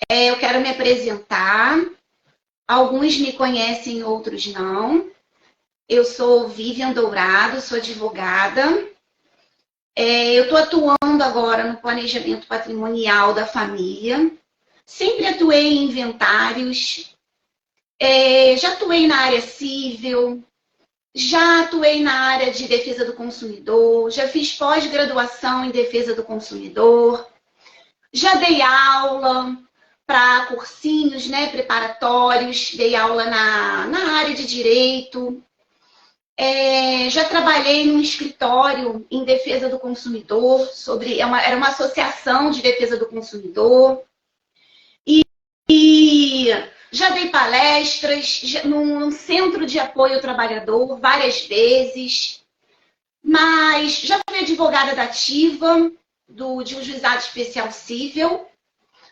Eu quero me apresentar. Alguns me conhecem, outros não. Eu sou Vivian Dourado, sou advogada. Eu estou atuando agora no planejamento patrimonial da família. Sempre atuei em inventários. Já atuei na área civil, já atuei na área de defesa do consumidor, já fiz pós-graduação em defesa do consumidor, já dei aula para cursinhos, né, preparatórios, dei aula na área de direito. Já trabalhei num escritório em defesa do consumidor, era uma associação de defesa do consumidor. E já dei palestras num centro de apoio ao trabalhador várias vezes, mas já fui advogada da Ativa, de um juizado especial civil.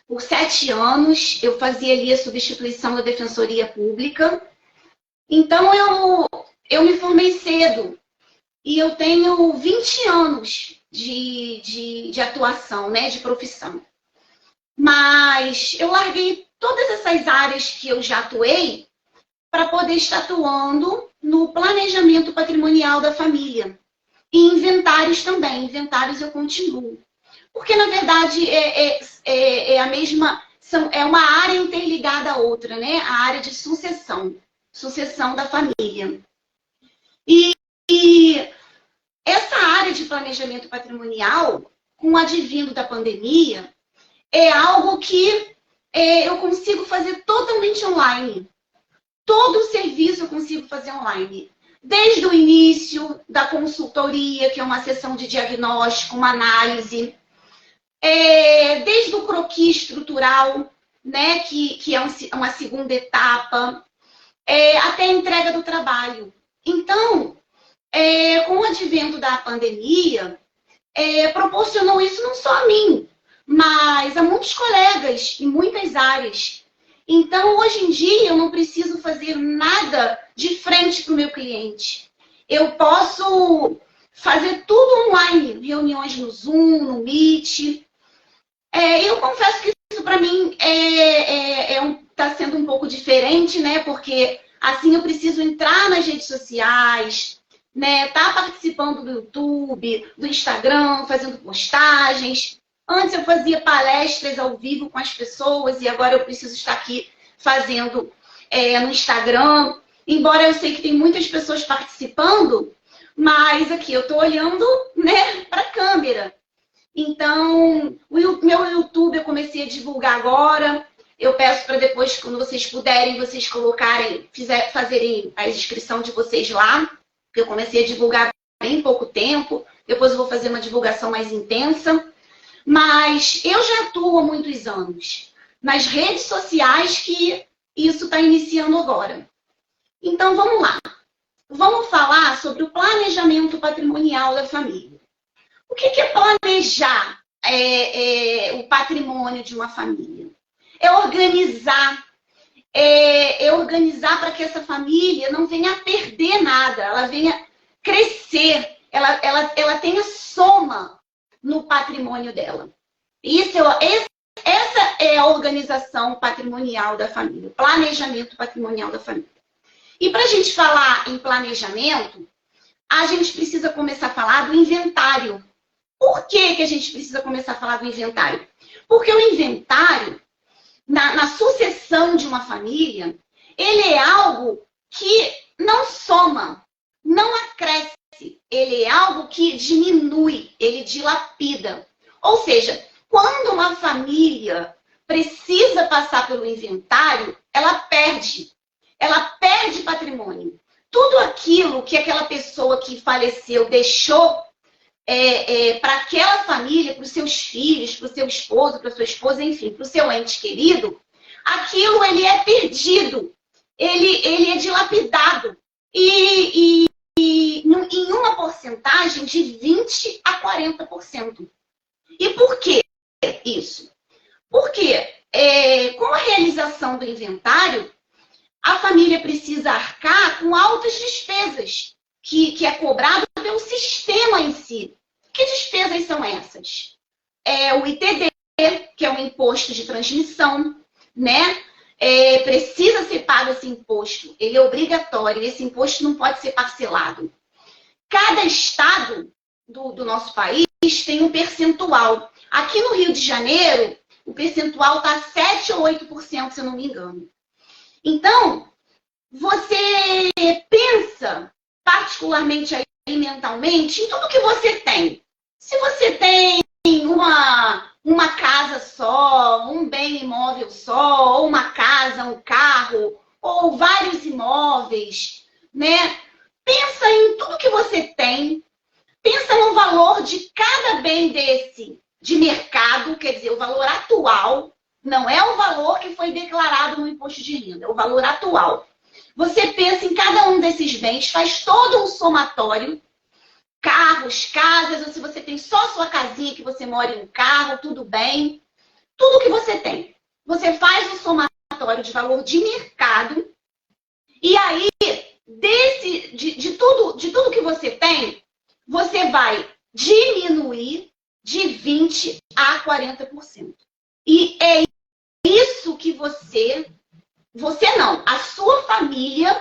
Por 7 anos, eu fazia ali a substituição da Defensoria Pública. Então, eu me formei cedo e eu tenho 20 anos de atuação, né, de profissão. Mas eu larguei todas essas áreas que eu já atuei para poder estar atuando no planejamento patrimonial da família. E inventários também. Inventários eu continuo. Porque, na verdade, é a mesma... É uma área interligada à outra, né? A área de sucessão. Sucessão da família. E essa área de planejamento patrimonial, com o advindo da pandemia, é algo que eu consigo fazer totalmente online. Todo o serviço eu consigo fazer online. Desde o início da consultoria, que é uma sessão de diagnóstico, uma análise. Desde o croquis estrutural, né, que é uma segunda etapa. Até a entrega do trabalho. Então, com o advento da pandemia, proporcionou isso não só a mim, mas a muitos colegas em muitas áreas. Então, hoje em dia, eu não preciso fazer nada de frente para o meu cliente. Eu posso fazer tudo online, reuniões no Zoom, no Meet. Eu confesso que isso, para mim, está sendo um pouco diferente, né? Porque, assim, eu preciso entrar nas redes sociais, né? Tá participando do YouTube, do Instagram, fazendo postagens. Antes eu fazia palestras ao vivo com as pessoas e agora eu preciso estar aqui fazendo no Instagram. Embora eu sei que tem muitas pessoas participando, mas aqui eu estou olhando, né, para a câmera. Então, meu YouTube eu comecei a divulgar agora. Eu peço para depois, quando vocês puderem, vocês colocarem, fazerem a inscrição de vocês lá. Eu comecei a divulgar bem pouco tempo. Depois eu vou fazer uma divulgação mais intensa. Mas eu já atuo há muitos anos nas redes sociais que isso está iniciando agora. Então, vamos lá. Vamos falar sobre o planejamento patrimonial da família. O que é planejar o patrimônio de uma família? É organizar para que essa família não venha a perder nada, ela venha crescer, ela tenha soma no patrimônio dela. Essa é a organização patrimonial da família, o planejamento patrimonial da família. E para a gente falar em planejamento, a gente precisa começar a falar do inventário. Por que a gente precisa começar a falar do inventário? Porque o inventário, na sucessão de uma família, ele é algo que não soma, não acresce. Ele é algo que diminui, ele dilapida. Ou seja, quando uma família precisa passar pelo inventário, ela perde patrimônio. Tudo aquilo que aquela pessoa que faleceu deixou para aquela família, para os seus filhos, para o seu esposo, para a sua esposa, enfim, para o seu ente querido, aquilo ele é perdido, ele é dilapidado. E em uma porcentagem de 20% a 40%. E por que isso? Porque com a realização do inventário, a família precisa arcar com altas despesas, que é cobrado pelo sistema em si. Que despesas são essas? O ITD, que é o Imposto de Transmissão, né? Precisa ser pago esse imposto. Ele é obrigatório. Esse imposto não pode ser parcelado. Cada estado do nosso país tem um percentual. Aqui no Rio de Janeiro, o percentual está 7 ou 8%, se eu não me engano. Então, você pensa particularmente aí mentalmente em tudo que você tem. Se você tem uma casa só, um bem imóvel só, ou uma casa, um carro, ou vários imóveis, né? Pensa em tudo que você tem, pensa no valor de cada bem desse de mercado, quer dizer, o valor atual, não é o valor que foi declarado no imposto de renda, é o valor atual. Você pensa em cada um desses bens, faz todo um somatório, carros, casas, ou se você tem só sua casinha que você mora em um carro, tudo bem. Tudo que você tem. Você faz um somatório de valor de mercado e aí, de tudo que você tem, você vai diminuir de 20% a 40%. E é isso que você não, a sua família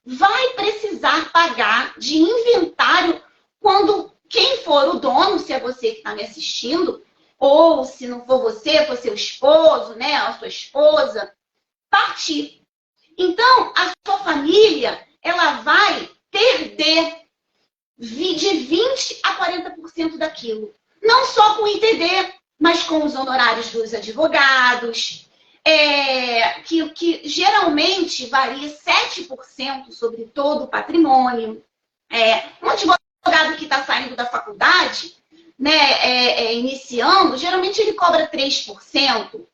vai precisar pagar de inventário quando quem for o dono, se é você que está me assistindo, ou se não for você, for seu esposo, né, a sua esposa, partir. Então, a sua família, ela vai perder de 20% a 40% daquilo. Não só com o ITD, mas com os honorários dos advogados, que geralmente varia 7% sobre todo o patrimônio. Um advogado que está saindo da faculdade, né, iniciando, geralmente ele cobra 3%.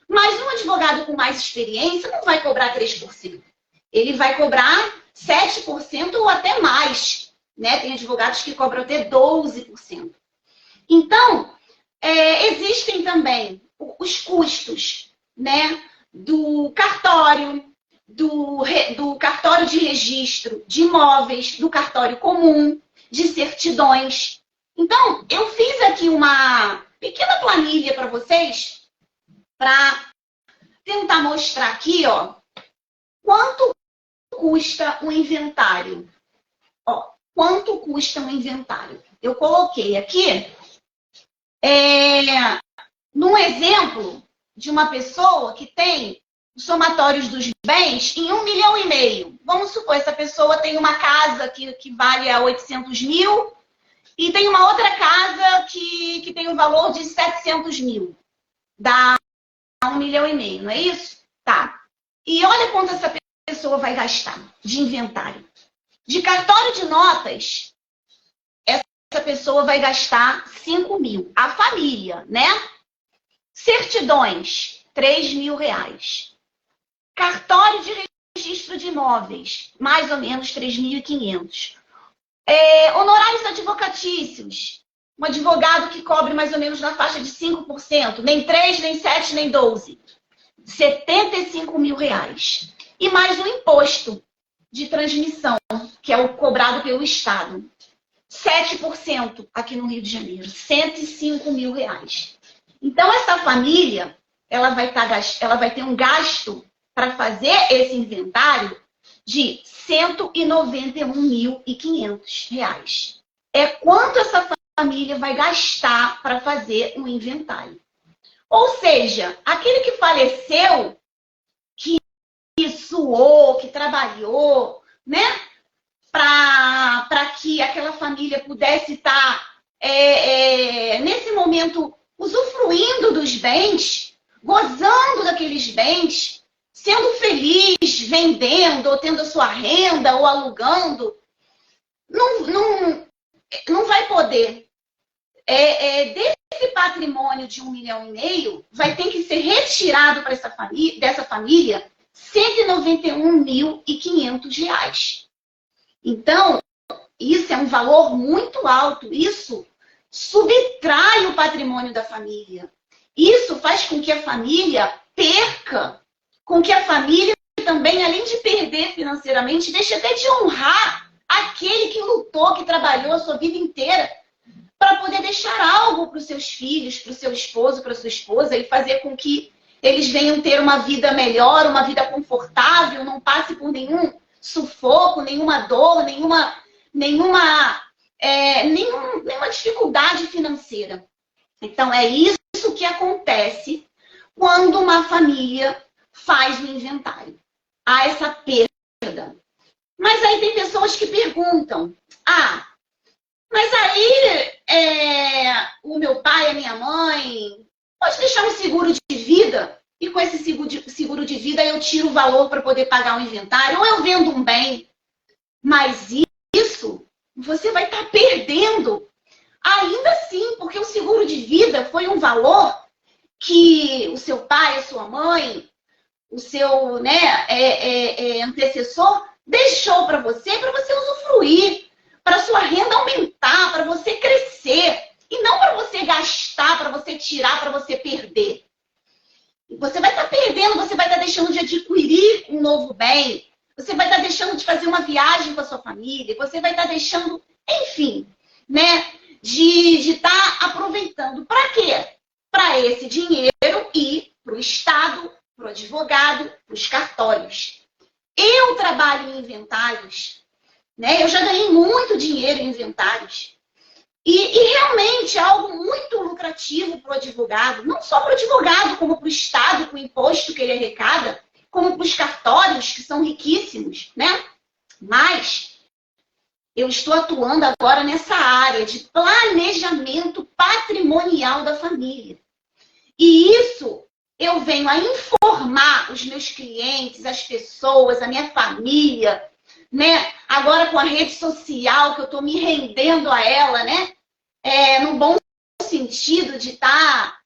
Mas um advogado com mais experiência não vai cobrar 3%. Ele vai cobrar 7% ou até mais. Né? Tem advogados que cobram até 12%. Então, existem também os custos, né, do cartório, do cartório de registro de imóveis, do cartório comum, de certidões. Então, eu fiz aqui uma pequena planilha para vocês, para tentar mostrar aqui, ó, quanto custa um inventário. Ó, quanto custa um inventário? Eu coloquei aqui num exemplo de uma pessoa que tem os somatórios dos bens em 1,5 milhão. Vamos supor, essa pessoa tem uma casa que vale a 800 mil e tem uma outra casa que tem um valor de 700 mil. Dá 1,5 milhão, não é isso? Tá. E olha quanto essa pessoa vai gastar de inventário. De cartório de notas, essa pessoa vai gastar 5 mil. A família, né? Certidões, 3 mil reais. Cartório de registro de imóveis, mais ou menos 3.500. Honorários advocatícios. Um advogado que cobre mais ou menos na faixa de 5%, nem 3, nem 7, nem 12. 75 mil reais. E mais o imposto de transmissão, que é o cobrado pelo Estado. 7% aqui no Rio de Janeiro. 105 mil reais. Então, essa família, ela vai ter um gasto para fazer esse inventário de 191.500 reais. É quanto essa família vai gastar para fazer um inventário. Ou seja, aquele que faleceu, que suou, que trabalhou, né? Para que aquela família pudesse estar, nesse momento, usufruindo dos bens, gozando daqueles bens, sendo feliz, vendendo, ou tendo a sua renda, ou alugando, não vai poder. Desse patrimônio de 1,5 milhão, vai ter que ser retirado para dessa família 191.500 reais. Então, isso é um valor muito alto. Isso subtrai o patrimônio da família. Isso faz com que a família perca, com que a família também, além de perder financeiramente, deixe até de honrar aquele que lutou, que trabalhou a sua vida inteira para poder deixar algo para os seus filhos, para o seu esposo, para a sua esposa e fazer com que eles venham ter uma vida melhor, uma vida confortável, não passe por nenhum sufoco, nenhuma dor, nenhuma dificuldade financeira. Então, é isso que acontece quando uma família faz o inventário. Há essa perda. Mas aí tem pessoas que perguntam, mas aí o meu pai, a minha mãe, pode deixar um seguro de vida e com esse seguro de vida eu tiro o valor para poder pagar o inventário, ou eu vendo um bem. Mas isso você vai estar perdendo ainda assim, porque o seguro de vida foi um valor que o seu pai, a sua mãe, o seu antecessor deixou para você usufruir, para sua renda aumentar, para você crescer, e não para você gastar, para você tirar, para você perder. Você vai estar perdendo, você vai estar deixando de adquirir um novo bem, você vai estar deixando de fazer uma viagem com a sua família, você vai estar deixando, enfim, de estar aproveitando. Para quê? Para esse dinheiro ir para o Estado, para o advogado, para os cartórios. Eu trabalho em inventários, eu já ganhei muito dinheiro em inventários. E realmente é algo muito lucrativo para o advogado, não só para o advogado, como para o Estado, com o imposto que ele arrecada, como para os cartórios, que são riquíssimos, Mas eu estou atuando agora nessa área de planejamento patrimonial da família. E isso eu venho a informar os meus clientes, as pessoas, a minha família, Agora com a rede social, que eu estou me rendendo a ela, no bom sentido de estar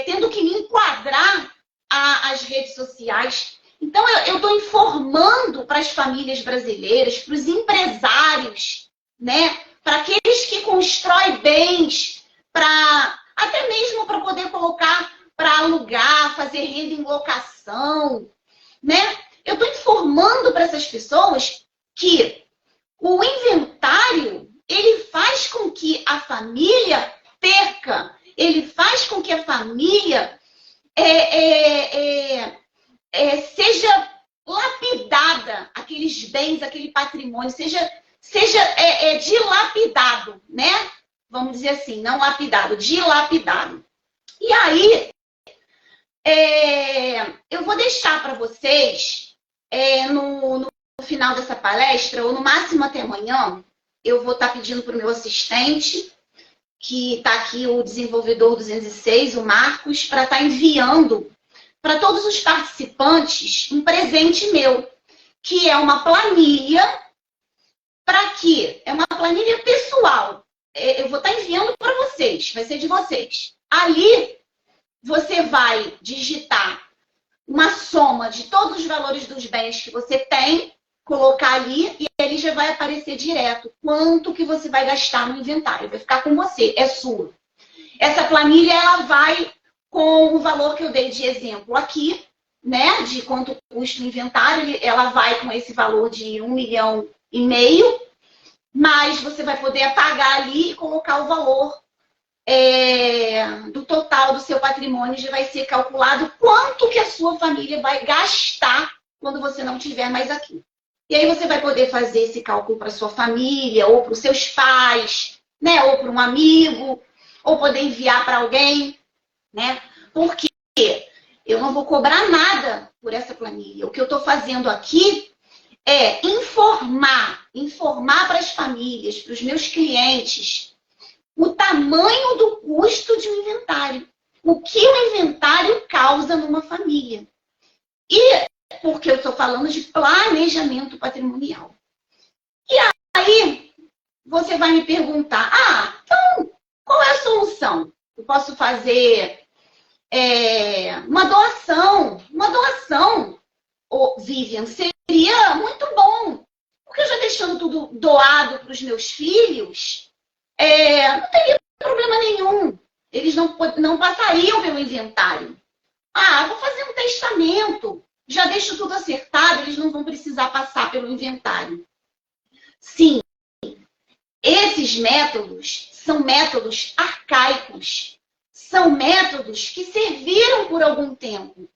tendo que me enquadrar às redes sociais. Então, eu estou informando para as famílias brasileiras, para os empresários, para aqueles que constroem bens, até mesmo para poder colocar para alugar, fazer renda em locação, Eu estou informando para essas pessoas que o inventário, ele faz com que a família perca, ele faz com que a família seja lapidada, aqueles bens, aquele patrimônio, seja dilapidado, Vamos dizer assim, não lapidado, dilapidado. E aí, eu vou deixar para vocês, no final dessa palestra, ou no máximo até amanhã, eu vou estar pedindo para o meu assistente, que está aqui, o desenvolvedor 206, o Marcos, para estar enviando para todos os participantes um presente meu, que é uma planilha, para quê? É uma planilha pessoal. Eu vou estar enviando para vocês, vai ser de vocês. Ali, você vai digitar uma soma de todos os valores dos bens que você tem, colocar ali e ele já vai aparecer direto quanto que você vai gastar no inventário. Vai ficar com você, é sua. Essa planilha, ela vai com o valor que eu dei de exemplo aqui, de quanto custa o inventário, ela vai com esse valor de 1,5 milhão, mas você vai poder apagar ali e colocar o valor do total do seu patrimônio, já vai ser calculado quanto que a sua família vai gastar quando você não estiver mais aqui. E aí você vai poder fazer esse cálculo para sua família, ou para os seus pais, ou para um amigo, ou poder enviar para alguém, Porque eu não vou cobrar nada por essa planilha. O que eu estou fazendo aqui é informar para as famílias, para os meus clientes, o tamanho do custo de um inventário. O que o inventário causa numa família. E porque eu estou falando de planejamento patrimonial. E aí, você vai me perguntar, então, qual é a solução? Eu posso fazer uma doação. Uma doação, Vivian, seria muito bom. Porque eu já deixando tudo doado para os meus filhos, não teria problema nenhum. Eles não passariam pelo inventário. Vou fazer um testamento. Já deixo tudo acertado, eles não vão precisar passar pelo inventário. Sim, esses métodos são métodos arcaicos. são métodos que serviram por algum tempo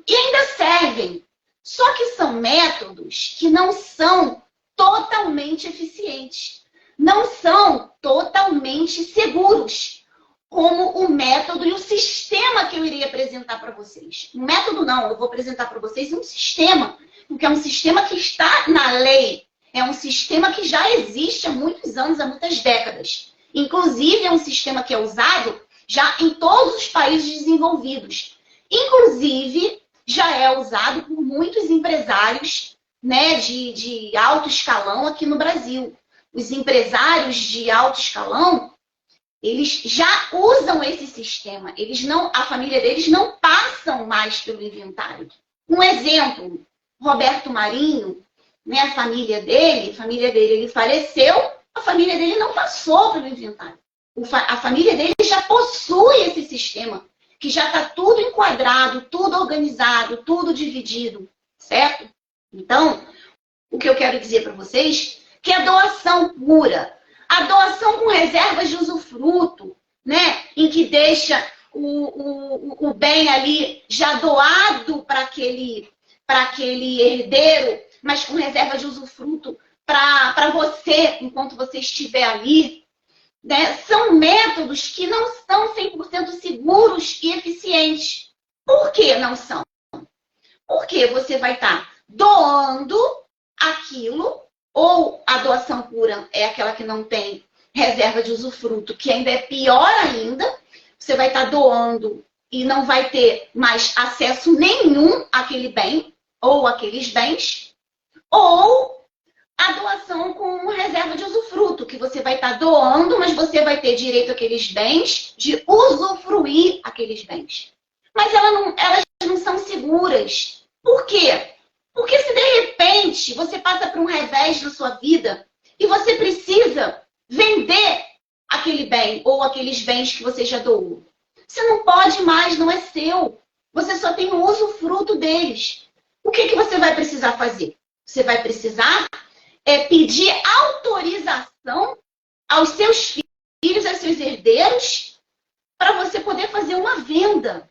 e ainda servem. Só que são métodos que não são totalmente eficientes, não são totalmente seguros, como o método e o sistema que eu irei apresentar para vocês. Um método não, eu vou apresentar para vocês um sistema, porque é um sistema que está na lei, é um sistema que já existe há muitos anos, há muitas décadas. Inclusive, é um sistema que é usado já em todos os países desenvolvidos. Inclusive, já é usado por muitos empresários, né, de alto escalão aqui no Brasil. Os empresários de alto escalão, eles já usam esse sistema. A família deles não passam mais pelo inventário. Um exemplo, Roberto Marinho, né, a família dele, ele faleceu, a família dele não passou pelo inventário. A família dele já possui esse sistema, que já está tudo enquadrado, tudo organizado, tudo dividido, certo? Então, o que eu quero dizer para vocês que é a doação pura, a doação com reservas de usufruto, né, em que deixa o bem ali já doado para aquele herdeiro, mas com reserva de usufruto para você, enquanto você estiver ali, né? São métodos que não são 100% seguros e eficientes. Por que não são? Porque você vai estar doando aquilo, ou a doação pura é aquela que não tem reserva de usufruto, que ainda é pior ainda. Você vai estar doando e não vai ter mais acesso nenhum àquele bem, ou àqueles bens, ou a doação com reserva de usufruto, que você vai estar doando, mas você vai ter direito àqueles bens, de usufruir aqueles bens. Mas elas não são seguras. Por quê? Porque se de repente você passa por um revés na sua vida e você precisa vender aquele bem ou aqueles bens que você já doou, você não pode mais, não é seu. Você só tem o usufruto deles. O que você vai precisar fazer? Você vai precisar pedir autorização aos seus filhos, aos seus herdeiros, para você poder fazer uma venda.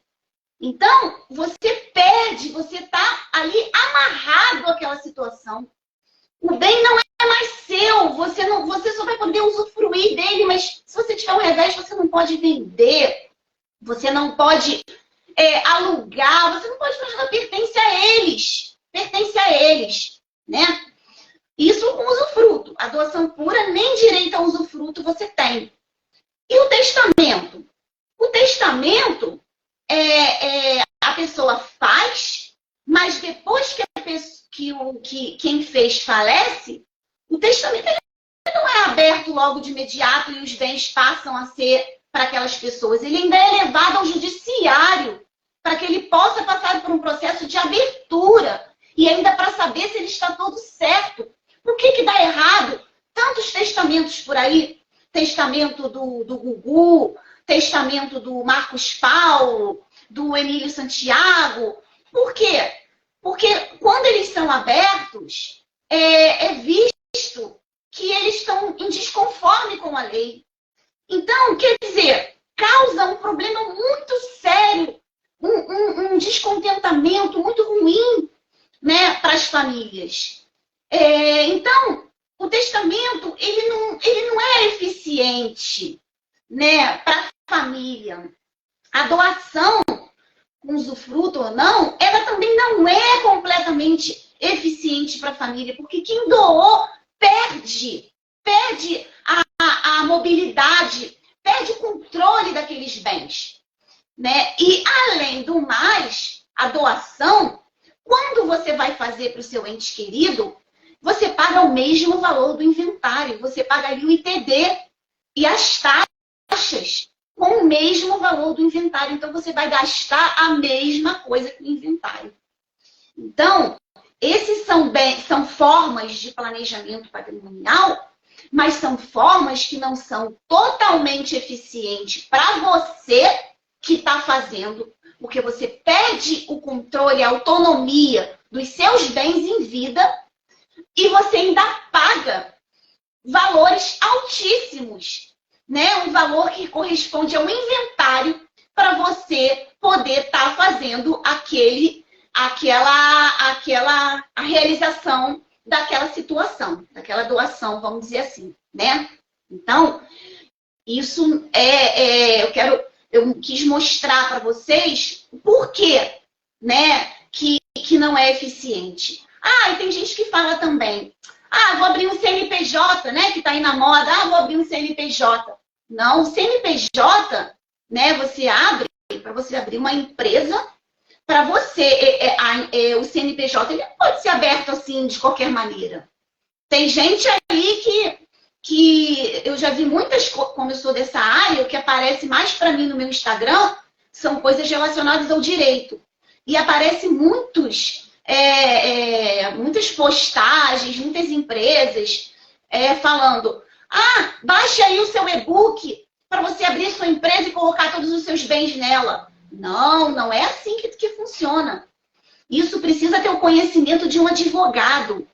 Então, você perde, você está ali amarrado àquela situação. O bem não é mais seu, você só vai poder usufruir dele, mas se você tiver um revés, você não pode vender, você não pode alugar, você não pode fazer nada, pertence a eles, né? Isso com usufruto. A doação pura, nem direito a usufruto você tem. E o testamento? O testamento a pessoa faz, mas depois que quem fez falece, o testamento ele não é aberto logo de imediato e os bens passam a ser para aquelas pessoas. Ele ainda é levado ao judiciário para que ele possa passar por um processo de abertura e ainda para saber se ele está todo certo. Por que dá errado? Tantos testamentos por aí, testamento do Gugu, testamento do Marcos Paulo, do Emílio Santiago. Por quê? Porque quando eles são abertos, é visto que eles estão em desconforme com a lei. Então, quer dizer, causa um problema muito sério, um descontentamento muito ruim, né, para as famílias. Então, o testamento ele não é eficiente, né, para a família. A doação, com usufruto ou não, ela também não é completamente eficiente para a família, porque quem doou perde a mobilidade, perde o controle daqueles bens, né? E, além do mais, a doação, quando você vai fazer para o seu ente querido, você paga o mesmo valor do inventário, você paga ali o ITD e as taxas com o mesmo valor do inventário. Então, você vai gastar a mesma coisa que o inventário. Então, esses são formas de planejamento patrimonial, mas são formas que não são totalmente eficientes para você que está fazendo, porque você perde o controle, a autonomia dos seus bens em vida e você ainda paga valores altíssimos, né? Um valor que corresponde ao inventário para você poder estar fazendo a realização daquela situação, daquela doação, vamos dizer assim, né? Então, isso eu quis mostrar para vocês o porquê, né, que não é eficiente. E tem gente que fala também, vou abrir um CNPJ, né, que está aí na moda, vou abrir um CNPJ. Não, o CNPJ, né, para você abrir uma empresa, para você, o CNPJ, ele não pode ser aberto assim, de qualquer maneira. Tem gente aí que eu já vi muitas, como eu sou dessa área, o que aparece mais para mim no meu Instagram são coisas relacionadas ao direito. E aparece muitas postagens, muitas empresas falando, baixe aí o seu e-book para você abrir sua empresa e colocar todos os seus bens nela. Não é assim que funciona. Isso precisa ter o conhecimento de um advogado.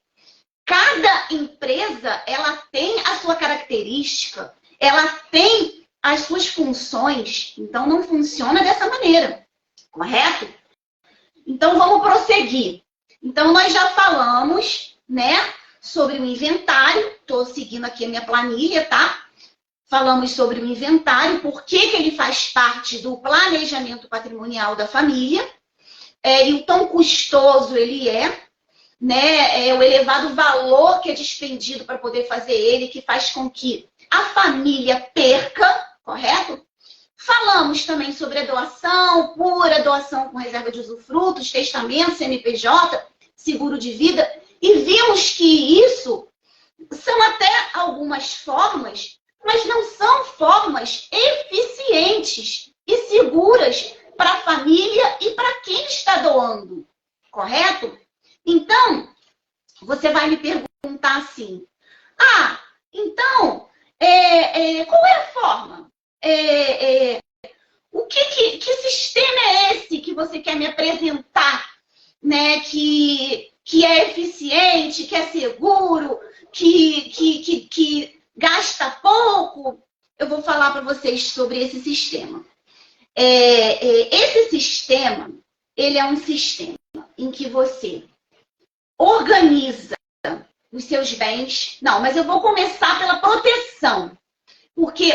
Cada empresa, ela tem a sua característica, ela tem as suas funções, então não funciona dessa maneira, correto? Então vamos prosseguir. Então nós já falamos, né, sobre o inventário, estou seguindo aqui a minha planilha, tá? Falamos sobre o inventário, por que ele faz parte do planejamento patrimonial da família, e o tão custoso ele é, né, o elevado valor que é despendido para poder fazer ele, que faz com que a família perca, correto? Falamos também sobre a doação, pura doação com reserva de usufrutos, testamento, CNPJ, seguro de vida, e vimos que isso são até algumas formas, mas não são formas eficientes e seguras para a família e para quem está doando, correto? Então, você vai me perguntar assim, então, qual é a forma? Que sistema é esse que você quer me apresentar, né? Que é eficiente, que é seguro, que gasta pouco? Eu vou falar para vocês sobre esse sistema. Esse sistema, ele é um sistema em que você organiza os seus bens. Não, mas eu vou começar pela proteção. Porque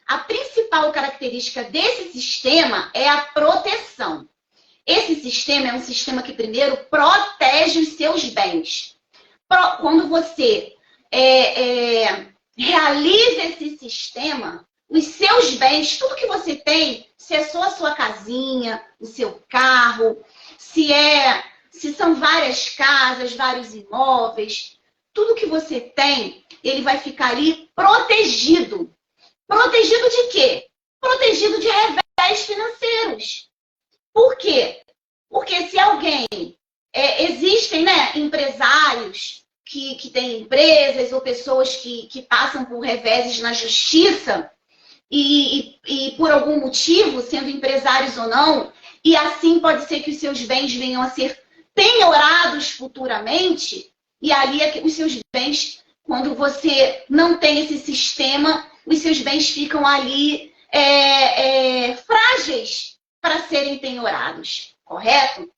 a principal característica desse sistema é a proteção. Esse sistema é um sistema que primeiro protege os seus bens. Quando você realiza esse sistema, os seus bens, tudo que você tem, se é só a sua casinha, o seu carro, se são várias casas, vários imóveis, tudo que você tem, ele vai ficar ali protegido. Protegido de quê? Protegido de revés financeiros. Por quê? Porque se alguém... existem, né, empresários que têm empresas ou pessoas que passam por reveses na justiça e por algum motivo, sendo empresários ou não, e assim pode ser que os seus bens venham a ser penhorados futuramente, e ali os seus bens, quando você não tem esse sistema, os seus bens ficam ali frágeis para serem penhorados, correto?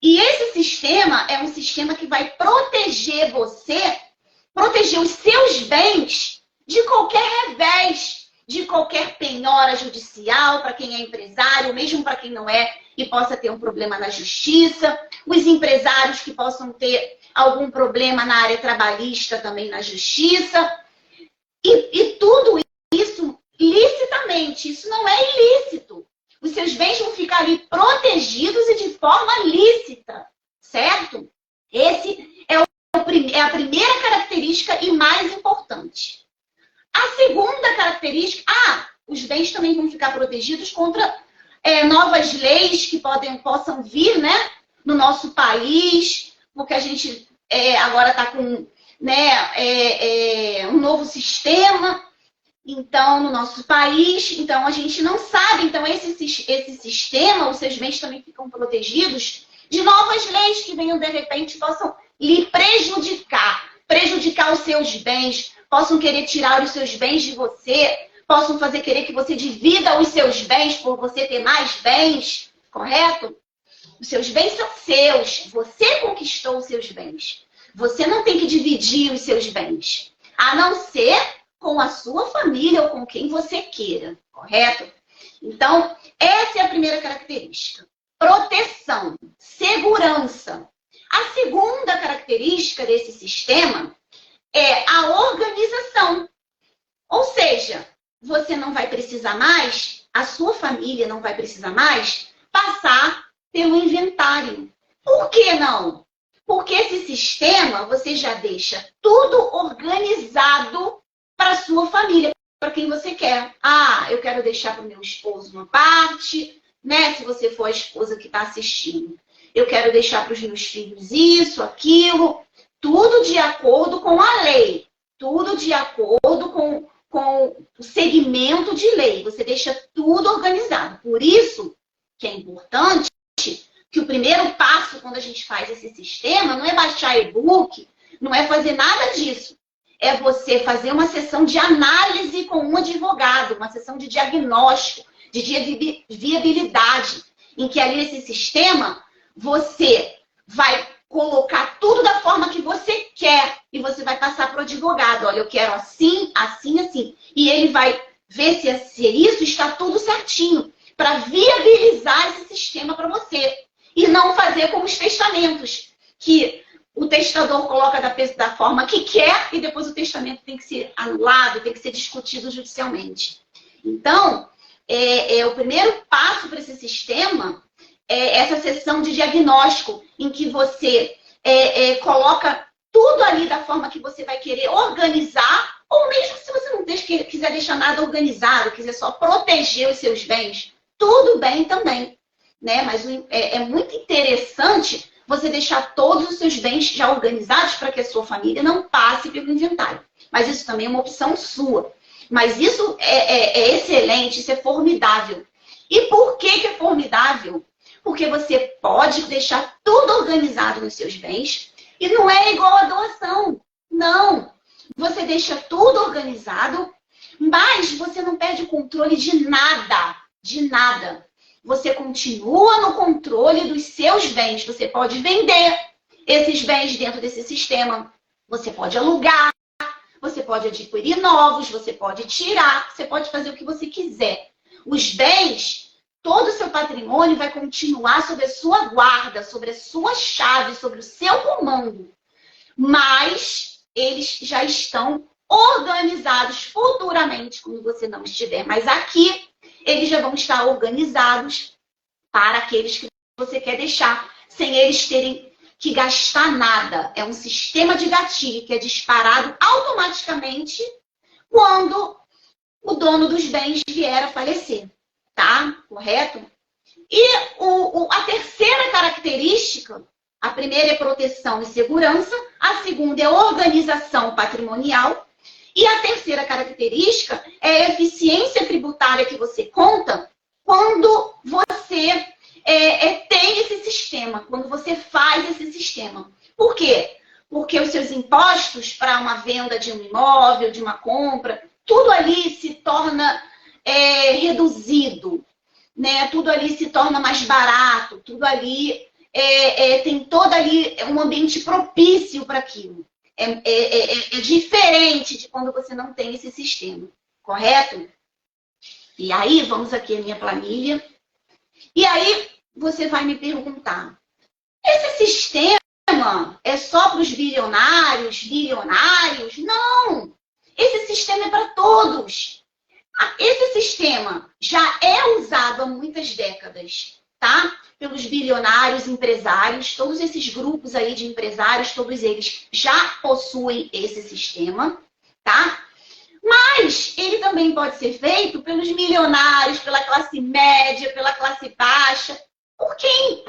E esse sistema é um sistema que vai proteger você, proteger os seus bens de qualquer revés, de qualquer penhora judicial para quem é empresário, mesmo para quem não é e possa ter um problema na justiça, os empresários que possam ter algum problema na área trabalhista também na justiça, e tudo isso licitamente, isso não é ilícito. Os seus bens vão ficar ali protegidos e de forma lícita, certo? Esse é a primeira característica e mais importante. A segunda característica, os bens também vão ficar protegidos contra novas leis que possam vir, né, no nosso país, porque a gente agora está com, né, um novo sistema, então, no nosso país, então a gente não sabe, então esse sistema, os seus bens também ficam protegidos de novas leis que venham de repente possam lhe prejudicar os seus bens, possam querer tirar os seus bens de você, possam fazer querer que você divida os seus bens por você ter mais bens, correto? Os seus bens são seus. Você conquistou os seus bens. Você não tem que dividir os seus bens. A não ser com a sua família ou com quem você queira, correto? Então, essa é a primeira característica. Proteção, segurança. A segunda característica desse sistema é a organização. Ou seja, você não vai precisar mais, a sua família não vai precisar mais passar pelo inventário. Por que não? Porque esse sistema você já deixa tudo organizado para a sua família, para quem você quer. Ah, eu quero deixar para o meu esposo uma parte, né? Se você for a esposa que está assistindo. Eu quero deixar para os meus filhos isso, aquilo, tudo de acordo com a lei, tudo de acordo com o segmento de lei. Você deixa tudo organizado. Por isso que é importante que o primeiro passo quando a gente faz esse sistema não é baixar e-book, não é fazer nada disso. É você fazer uma sessão de análise com um advogado, uma sessão de diagnóstico, de viabilidade, em que ali nesse sistema você vai colocar tudo da forma que você quer e você vai passar para o advogado. Olha, eu quero assim, assim, assim. E ele vai ver se isso está tudo certinho para viabilizar esse sistema para você. E não fazer como os testamentos, que o testador coloca da forma que quer e depois o testamento tem que ser anulado, tem que ser discutido judicialmente. Então, o primeiro passo para esse sistema é essa sessão de diagnóstico, em que você coloca tudo ali da forma que você vai querer organizar, ou mesmo se você não quiser deixar nada organizado, quiser só proteger os seus bens, tudo bem também. Né? Mas é muito interessante você deixar todos os seus bens já organizados para que a sua família não passe pelo inventário. Mas isso também é uma opção sua. Mas isso é excelente, isso é formidável. E por que é formidável? Porque você pode deixar tudo organizado nos seus bens e não é igual a doação. Não. Você deixa tudo organizado, mas você não perde o controle de nada. De nada. Você continua no controle dos seus bens. Você pode vender esses bens dentro desse sistema. Você pode alugar. Você pode adquirir novos. Você pode tirar. Você pode fazer o que você quiser. Os bens, todo o seu patrimônio vai continuar sob a sua guarda, sobre a sua chave, sobre o seu comando. Mas eles já estão organizados futuramente, quando você não estiver mais aqui. Eles já vão estar organizados para aqueles que você quer deixar, sem eles terem que gastar nada. É um sistema de gatilho que é disparado automaticamente quando o dono dos bens vier a falecer. Tá? Correto? E a terceira característica, a primeira é proteção e segurança, a segunda é organização patrimonial, e a terceira característica é a eficiência tributária que você conta quando você tem esse sistema, quando você faz esse sistema. Por quê? Porque os seus impostos para uma venda de um imóvel, de uma compra, tudo ali se torna reduzido, né? Tudo ali se torna mais barato, tudo ali tem todo ali um ambiente propício para aquilo. É diferente de quando você não tem esse sistema, correto? E aí, vamos aqui a minha planilha. E aí, você vai me perguntar, esse sistema é só para os bilionários? Não! Esse sistema é para todos. Esse sistema já é usado há muitas décadas, tá? Pelos bilionários, empresários, todos esses grupos aí de empresários, todos eles já possuem esse sistema, tá? Mas ele também pode ser feito pelos milionários, pela classe média, pela classe baixa, por quem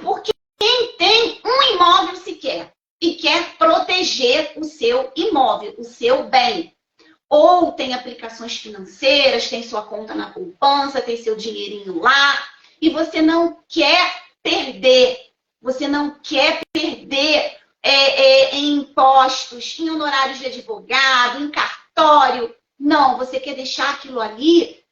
tem um imóvel sequer e quer proteger o seu imóvel, o seu bem. Ou tem aplicações financeiras, tem sua conta na poupança, tem seu dinheirinho lá, e você não quer perder. Você não quer perder em impostos, em honorários de advogado, em cartório. Não, você quer deixar aquilo ali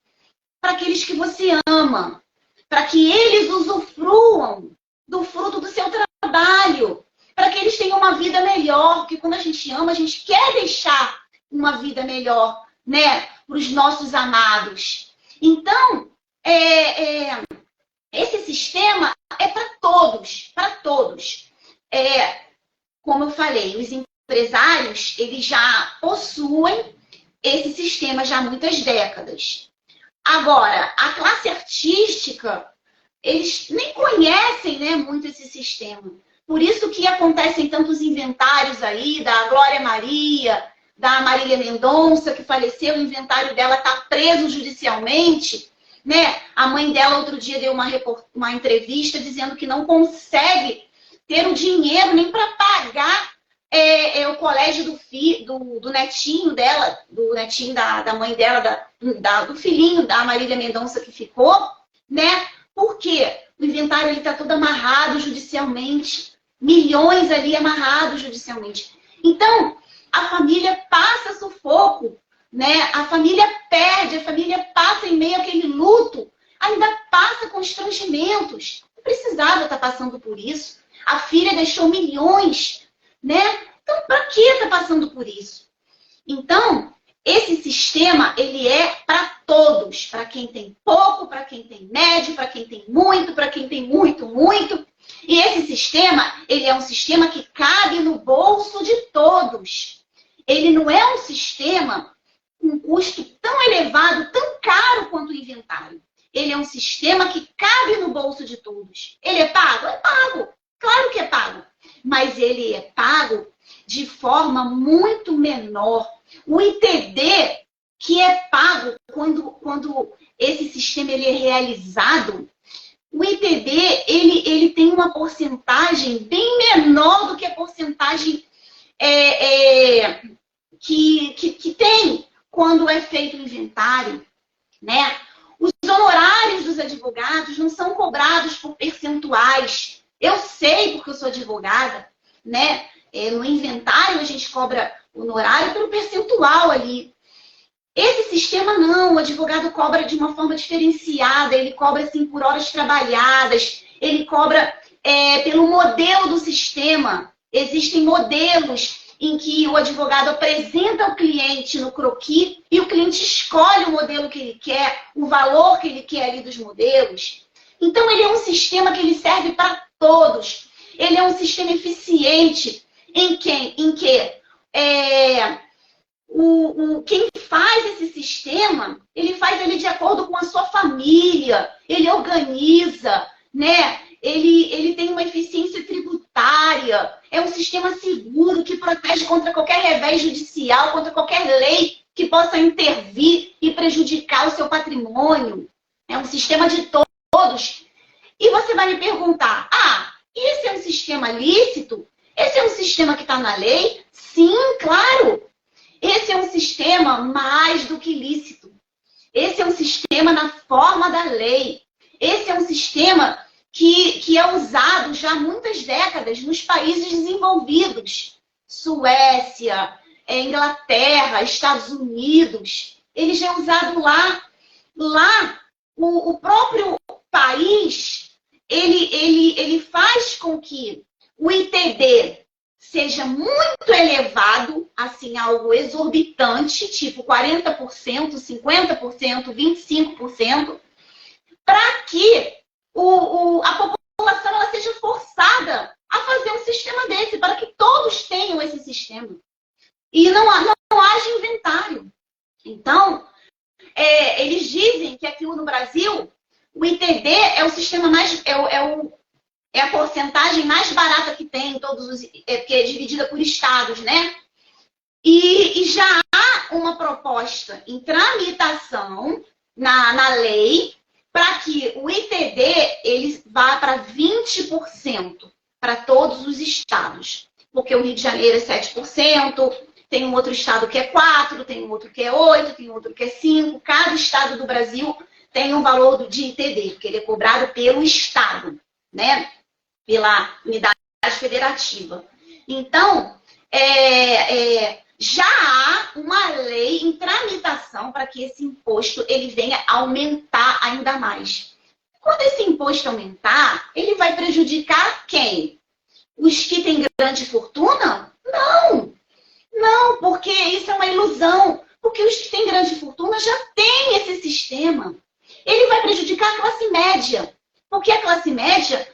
para aqueles que você ama, para que eles usufruam do fruto do seu trabalho, para que eles tenham uma vida melhor, porque quando a gente ama, a gente quer deixar uma vida melhor, né, para os nossos amados. Então, esse sistema é para todos, para todos. Como eu falei, os empresários, eles já possuem esse sistema já há muitas décadas. Agora, a classe artística, eles nem conhecem, né, muito esse sistema. Por isso que acontecem tantos inventários aí da Glória Maria, da Marília Mendonça, que faleceu, o inventário dela está preso judicialmente, né? A mãe dela outro dia deu uma entrevista dizendo que não consegue ter o dinheiro nem para pagar o colégio do netinho dela, do netinho da mãe dela, do filhinho da Marília Mendonça que ficou, né? Por quê? O inventário está todo amarrado judicialmente, milhões ali amarrados judicialmente. Então, a família passa sufoco, né? A família perde, a família passa em meio àquele luto, ainda passa constrangimentos. Não precisava estar passando por isso. A filha deixou milhões, né? Então, para que está passando por isso? Então, esse sistema, ele é para todos. Para quem tem pouco, para quem tem médio, para quem tem muito, para quem tem muito, muito. E esse sistema, ele é um sistema que cabe no bolso de todos. Ele não é um sistema com um custo tão elevado, tão caro quanto o inventário. Ele é um sistema que cabe no bolso de todos. Ele é pago? É pago. Claro que é pago. Mas ele é pago de forma muito menor. O ITD, que é pago quando esse sistema ele é realizado, o ITD ele tem uma porcentagem bem menor do que a porcentagem que tem quando é feito o inventário, né? Os honorários dos advogados não são cobrados por percentuais. Eu sei porque eu sou advogada, né? No inventário a gente cobra honorário pelo percentual ali. Esse sistema não, o advogado cobra de uma forma diferenciada, ele cobra assim por horas trabalhadas, ele cobra pelo modelo do sistema. Existem modelos em que o advogado apresenta ao cliente no croquis e o cliente escolhe o modelo que ele quer, o valor que ele quer ali dos modelos. Então, ele é um sistema que ele serve para todos. Ele é um sistema eficiente em que quem faz esse sistema, ele faz ele de acordo com a sua família, ele organiza, né? Ele tem uma eficiência tributária, é um sistema seguro que protege contra qualquer revés judicial, contra qualquer lei que possa intervir e prejudicar o seu patrimônio. É um sistema de todos. E você vai me perguntar, esse é um sistema lícito? Esse é um sistema que está na lei? Sim, claro. Esse é um sistema mais do que lícito. Esse é um sistema na forma da lei. Esse é um sistema que é usado já há muitas décadas nos países desenvolvidos. Suécia, Inglaterra, Estados Unidos. Ele já é usado lá. Lá, o próprio país, ele faz com que o ITD seja muito elevado, assim, algo exorbitante, tipo 40%, 50%, 25%, para que a população ela seja forçada a fazer um sistema desse, para que todos tenham esse sistema. E não haja inventário. Então, eles dizem que aqui no Brasil, o ITD é o sistema mais... É a porcentagem mais barata que tem, porque é dividida por estados, né? E já há uma proposta em tramitação na lei para que o ITD ele vá para 20% para todos os estados. Porque o Rio de Janeiro é 7%, tem um outro estado que é 4%, tem um outro que é 8%, tem outro que é 5%. Cada estado do Brasil tem um valor de ITD, porque ele é cobrado pelo estado, né? Pela unidade federativa. Então, já há uma lei em tramitação para que esse imposto ele venha aumentar ainda mais. Quando esse imposto aumentar, ele vai prejudicar quem? Os que têm grande fortuna? Não! Não, porque isso é uma ilusão. Porque os que têm grande fortuna já têm esse sistema. Ele vai prejudicar a classe média. Porque a classe média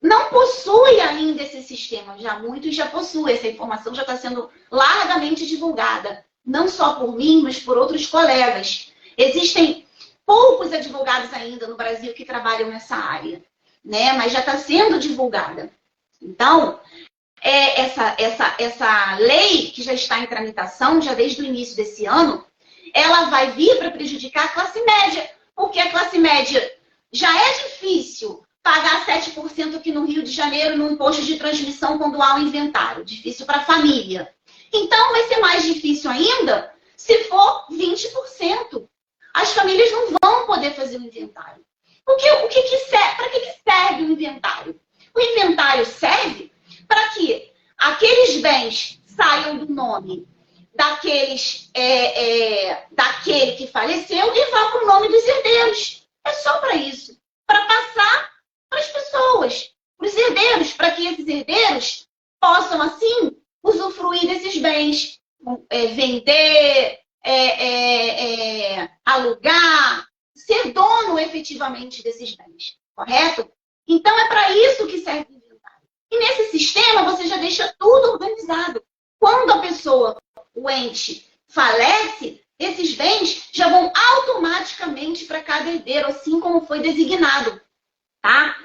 não possui ainda esse sistema. Já muitos já possuem. Essa informação já está sendo largamente divulgada. Não só por mim, mas por outros colegas. Existem poucos advogados ainda no Brasil que trabalham nessa área, né? Mas já está sendo divulgada. Então, essa lei que já está em tramitação, já desde o início desse ano, ela vai vir para prejudicar a classe média. Porque a classe média já é difícil pagar 7% aqui no Rio de Janeiro no imposto de transmissão quando há um inventário. Difícil para a família. Então, vai ser mais difícil ainda se for 20%. As famílias não vão poder fazer o inventário. Para que serve o inventário? O inventário serve para que aqueles bens saiam do nome daquele que faleceu e vá para o nome dos herdeiros. É só para isso. Para passar para as pessoas, para os herdeiros, para que esses herdeiros possam, assim, usufruir desses bens. Vender, alugar, ser dono efetivamente desses bens. Correto? Então, é para isso que serve o inventário. E nesse sistema, você já deixa tudo organizado. Quando a pessoa, o ente, falece, esses bens já vão automaticamente para cada herdeiro, assim como foi designado. Tá?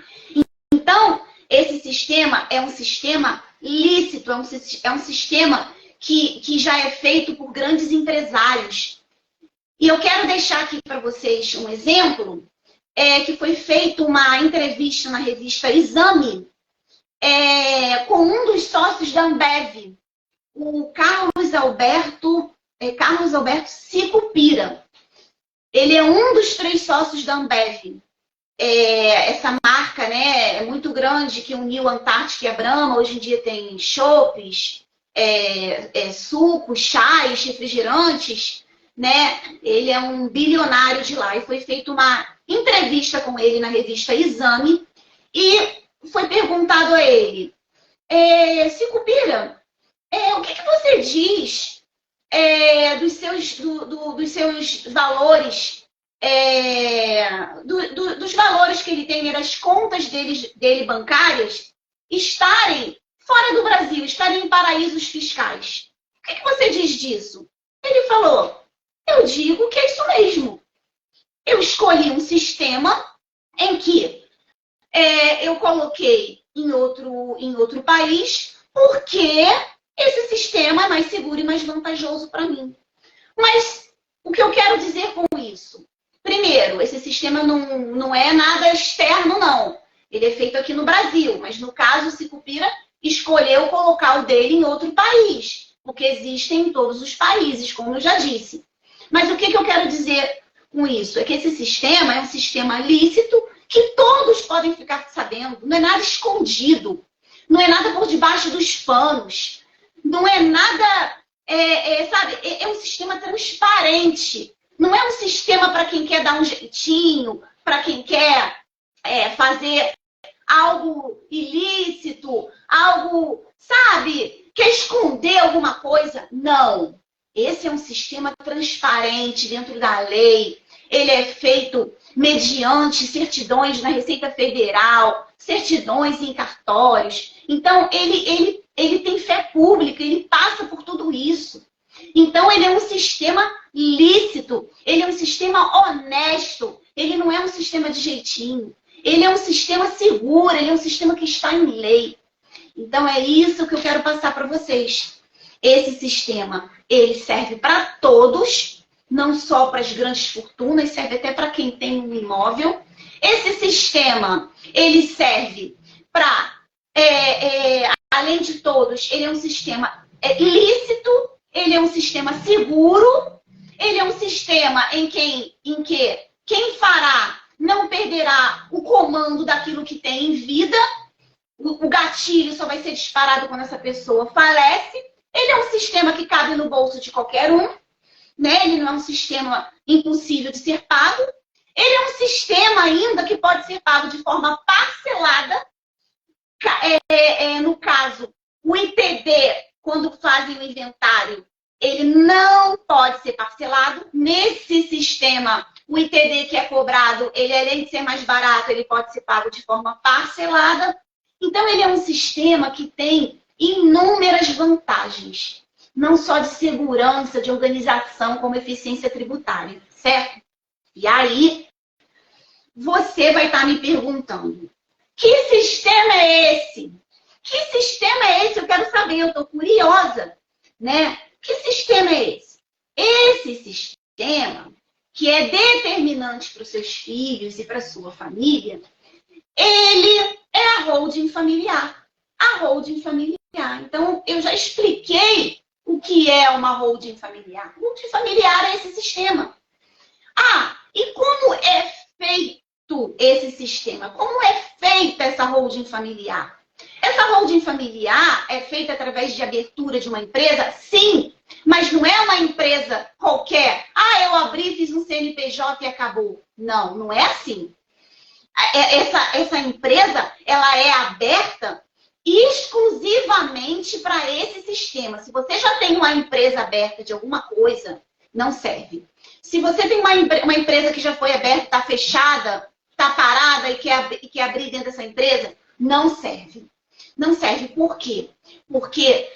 Então, esse sistema é um sistema lícito, é um sistema que já é feito por grandes empresários. E eu quero deixar aqui para vocês um exemplo, que foi feita uma entrevista na revista Exame, com um dos sócios da Ambev, o Carlos Alberto Sicupira. Ele é um dos 3 sócios da Ambev. Essa marca, né, é muito grande, que uniu a Antártica e a Brahma. Hoje em dia tem chopes, sucos, chás, refrigerantes, né? Ele é um bilionário de lá. E foi feita uma entrevista com ele na revista Exame e foi perguntado a ele: Sicupira, o que você diz dos seus valores, dos valores que ele tem, né, das contas dele bancárias estarem fora do Brasil, estarem em paraísos fiscais? O que você diz disso? Ele falou: eu digo que é isso mesmo. Eu escolhi um sistema em que eu coloquei em outro país porque esse sistema é mais seguro e mais vantajoso para mim. Mas o que eu quero dizer com isso? Primeiro, esse sistema não é nada externo, não. Ele é feito aqui no Brasil, mas no caso, o Sicupira escolheu colocar o dele em outro país, porque existem em todos os países, como eu já disse. Mas o que eu quero dizer com isso? É que esse sistema é um sistema lícito que todos podem ficar sabendo. Não é nada escondido. Não é nada por debaixo dos panos. Não é nada, sabe? É um sistema transparente. Não é um sistema para quem quer dar um jeitinho, para quem quer fazer algo ilícito, algo, sabe? Quer esconder alguma coisa. Não. Esse é um sistema transparente dentro da lei. Ele é feito mediante certidões na Receita Federal, certidões em cartórios. Então, ele tem fé pública, ele passa por tudo isso. Então, ele é um sistema lícito, ele é um sistema honesto, ele não é um sistema de jeitinho. Ele é um sistema seguro, ele é um sistema que está em lei. Então, é isso que eu quero passar para vocês. Esse sistema, ele serve para todos, não só para as grandes fortunas, serve até para quem tem um imóvel. Esse sistema, ele serve para, além de todos, ele é um sistema lícito, ele é um sistema seguro, ele é um sistema em que quem fará não perderá o comando daquilo que tem em vida. O gatilho só vai ser disparado quando essa pessoa falece. Ele é um sistema que cabe no bolso de qualquer um, né? Ele não é um sistema impossível de ser pago. Ele é um sistema ainda que pode ser pago de forma parcelada. No caso, o ITD, quando fazem o inventário, ele não pode ser parcelado. Nesse sistema, o ITD que é cobrado, ele além de ser mais barato, ele pode ser pago de forma parcelada. Então, ele é um sistema que tem inúmeras vantagens, não só de segurança, de organização, como eficiência tributária, certo? E aí, você vai estar me perguntando, que sistema é esse? Que sistema é esse? Eu quero saber, eu estou curiosa, né? Que sistema é esse? Esse sistema, que é determinante para os seus filhos e para a sua família, ele é a holding familiar. A holding familiar. Então, eu já expliquei o que é uma holding familiar. Holding familiar é esse sistema. Ah, e como é feito esse sistema? Como é feita essa holding familiar? Essa holding familiar é feita através de abertura de uma empresa? Sim, mas não é uma empresa qualquer. Ah, eu abri, fiz um CNPJ e acabou. Não, não é assim. Essa empresa, ela é aberta exclusivamente para esse sistema. Se você já tem uma empresa aberta de alguma coisa, não serve. Se você tem uma empresa que já foi aberta, está fechada, está parada e quer abrir dentro dessa empresa, não serve. Não serve por quê? Porque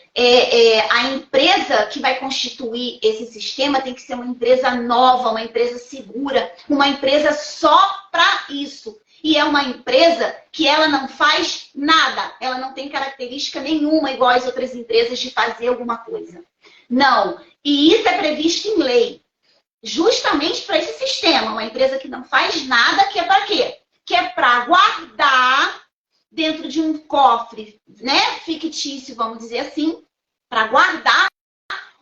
a empresa que vai constituir esse sistema tem que ser uma empresa nova, uma empresa segura, uma empresa só para isso. E é uma empresa que ela não faz nada, ela não tem característica nenhuma igual às outras empresas de fazer alguma coisa. Não. E isso é previsto em lei. Justamente para esse sistema, uma empresa que não faz nada, que é para quê? Que é para guardar dentro de um cofre, né, fictício, vamos dizer assim, para guardar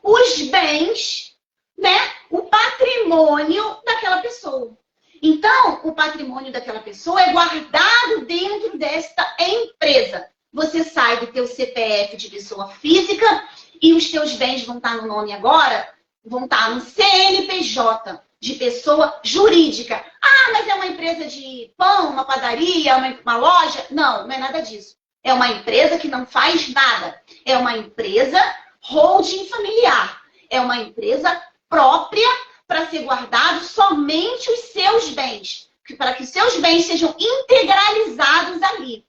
os bens, né, o patrimônio daquela pessoa. Então, o patrimônio daquela pessoa é guardado dentro desta empresa. Você sai do teu CPF de pessoa física e os teus bens vão estar no nome agora, vão estar no CNPJ de pessoa jurídica. Ah, mas é uma empresa de pão, uma padaria, uma loja? Não, não é nada disso. É uma empresa que não faz nada. É uma empresa holding familiar. É uma empresa própria para ser guardado somente os seus bens. Para que seus bens sejam integralizados ali.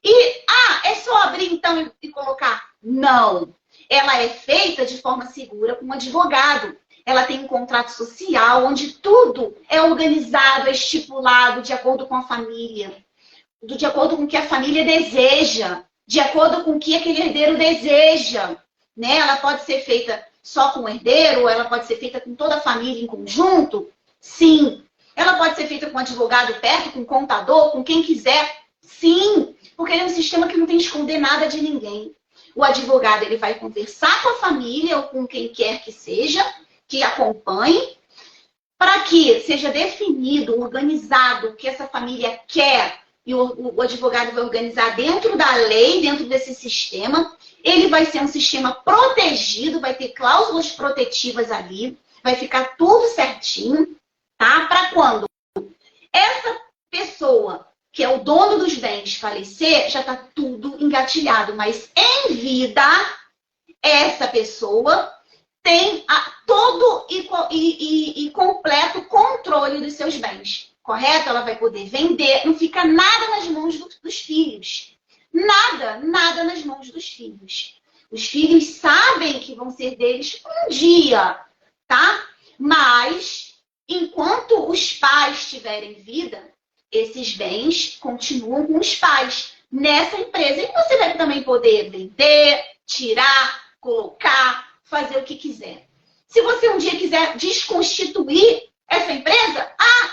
E, é só abrir então e colocar? Não. Ela é feita de forma segura com um advogado. Ela tem um contrato social onde tudo é organizado, é estipulado de acordo com a família, de acordo com o que a família deseja, de acordo com o que aquele herdeiro deseja. Né? Ela pode ser feita só com o herdeiro, ou ela pode ser feita com toda a família em conjunto? Sim. Ela pode ser feita com um advogado perto, com um contador, com quem quiser? Sim. Porque ele é um sistema que não tem que esconder nada de ninguém. O advogado ele vai conversar com a família ou com quem quer que seja, que acompanhe, para que seja definido, organizado o que essa família quer, e o advogado vai organizar dentro da lei, dentro desse sistema. Ele vai ser um sistema protegido, vai ter cláusulas protetivas ali, vai ficar tudo certinho, tá? Para quando essa pessoa, que é o dono dos bens, falecer, já está tudo engatilhado. Mas em vida, essa pessoa tem todo e completo controle dos seus bens. Correto? Ela vai poder vender, não fica nada nas mãos dos filhos. Nada nas mãos dos filhos. Os filhos sabem que vão ser deles um dia, tá? Mas, enquanto os pais tiverem vida, esses bens continuam com os pais nessa empresa. E você vai também poder vender, tirar, colocar, fazer o que quiser. Se você um dia quiser desconstituir essa empresa,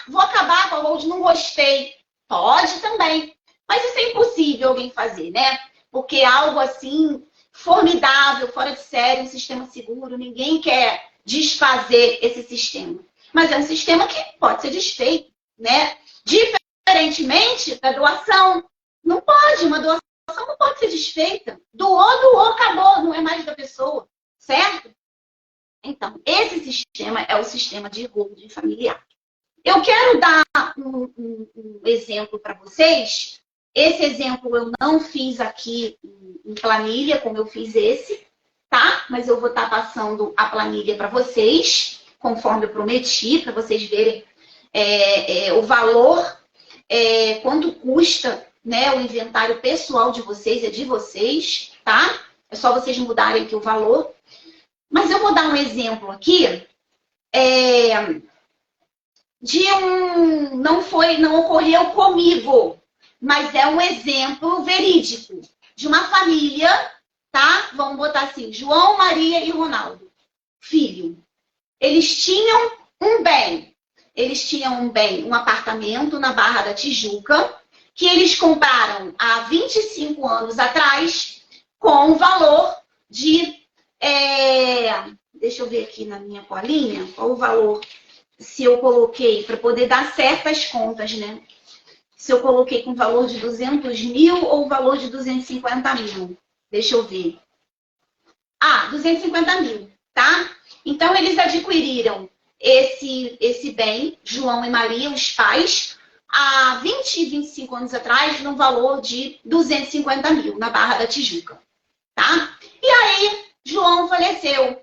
vou acabar com a holding, não gostei. Pode também. Mas isso é impossível alguém fazer, né? Porque é algo assim, formidável, fora de série, um sistema seguro, ninguém quer desfazer esse sistema. Mas é um sistema que pode ser desfeito, né? Diferentemente da doação. Não pode, uma doação não pode pode ser desfeita. Doou, acabou, não é mais da pessoa, certo? Então, esse sistema é o sistema de holding familiar. Eu quero dar um exemplo para vocês. Esse exemplo eu não fiz aqui em planilha, como eu fiz esse, tá? Mas eu vou estar passando a planilha para vocês, conforme eu prometi, para vocês verem o valor, quanto custa, né, o inventário pessoal de vocês, é de vocês, tá? É só vocês mudarem aqui o valor. Mas eu vou dar um exemplo aqui não ocorreu comigo, mas é um exemplo verídico de uma família, tá? Vamos botar assim, João, Maria e Ronaldo, filho. Eles tinham um bem. Eles tinham um bem, um apartamento na Barra da Tijuca, que eles compraram há 25 anos atrás, com o valor de... deixa eu ver aqui na minha colinha, qual o valor, se eu coloquei, para poder dar certas contas, né? Se eu coloquei com valor de 200 mil ou valor de 250 mil. Deixa eu ver. 250 mil, tá? Então, eles adquiriram esse bem, João e Maria, os pais, há 20 e 25 anos atrás, no valor de 250 mil, na Barra da Tijuca, tá? E aí, João faleceu.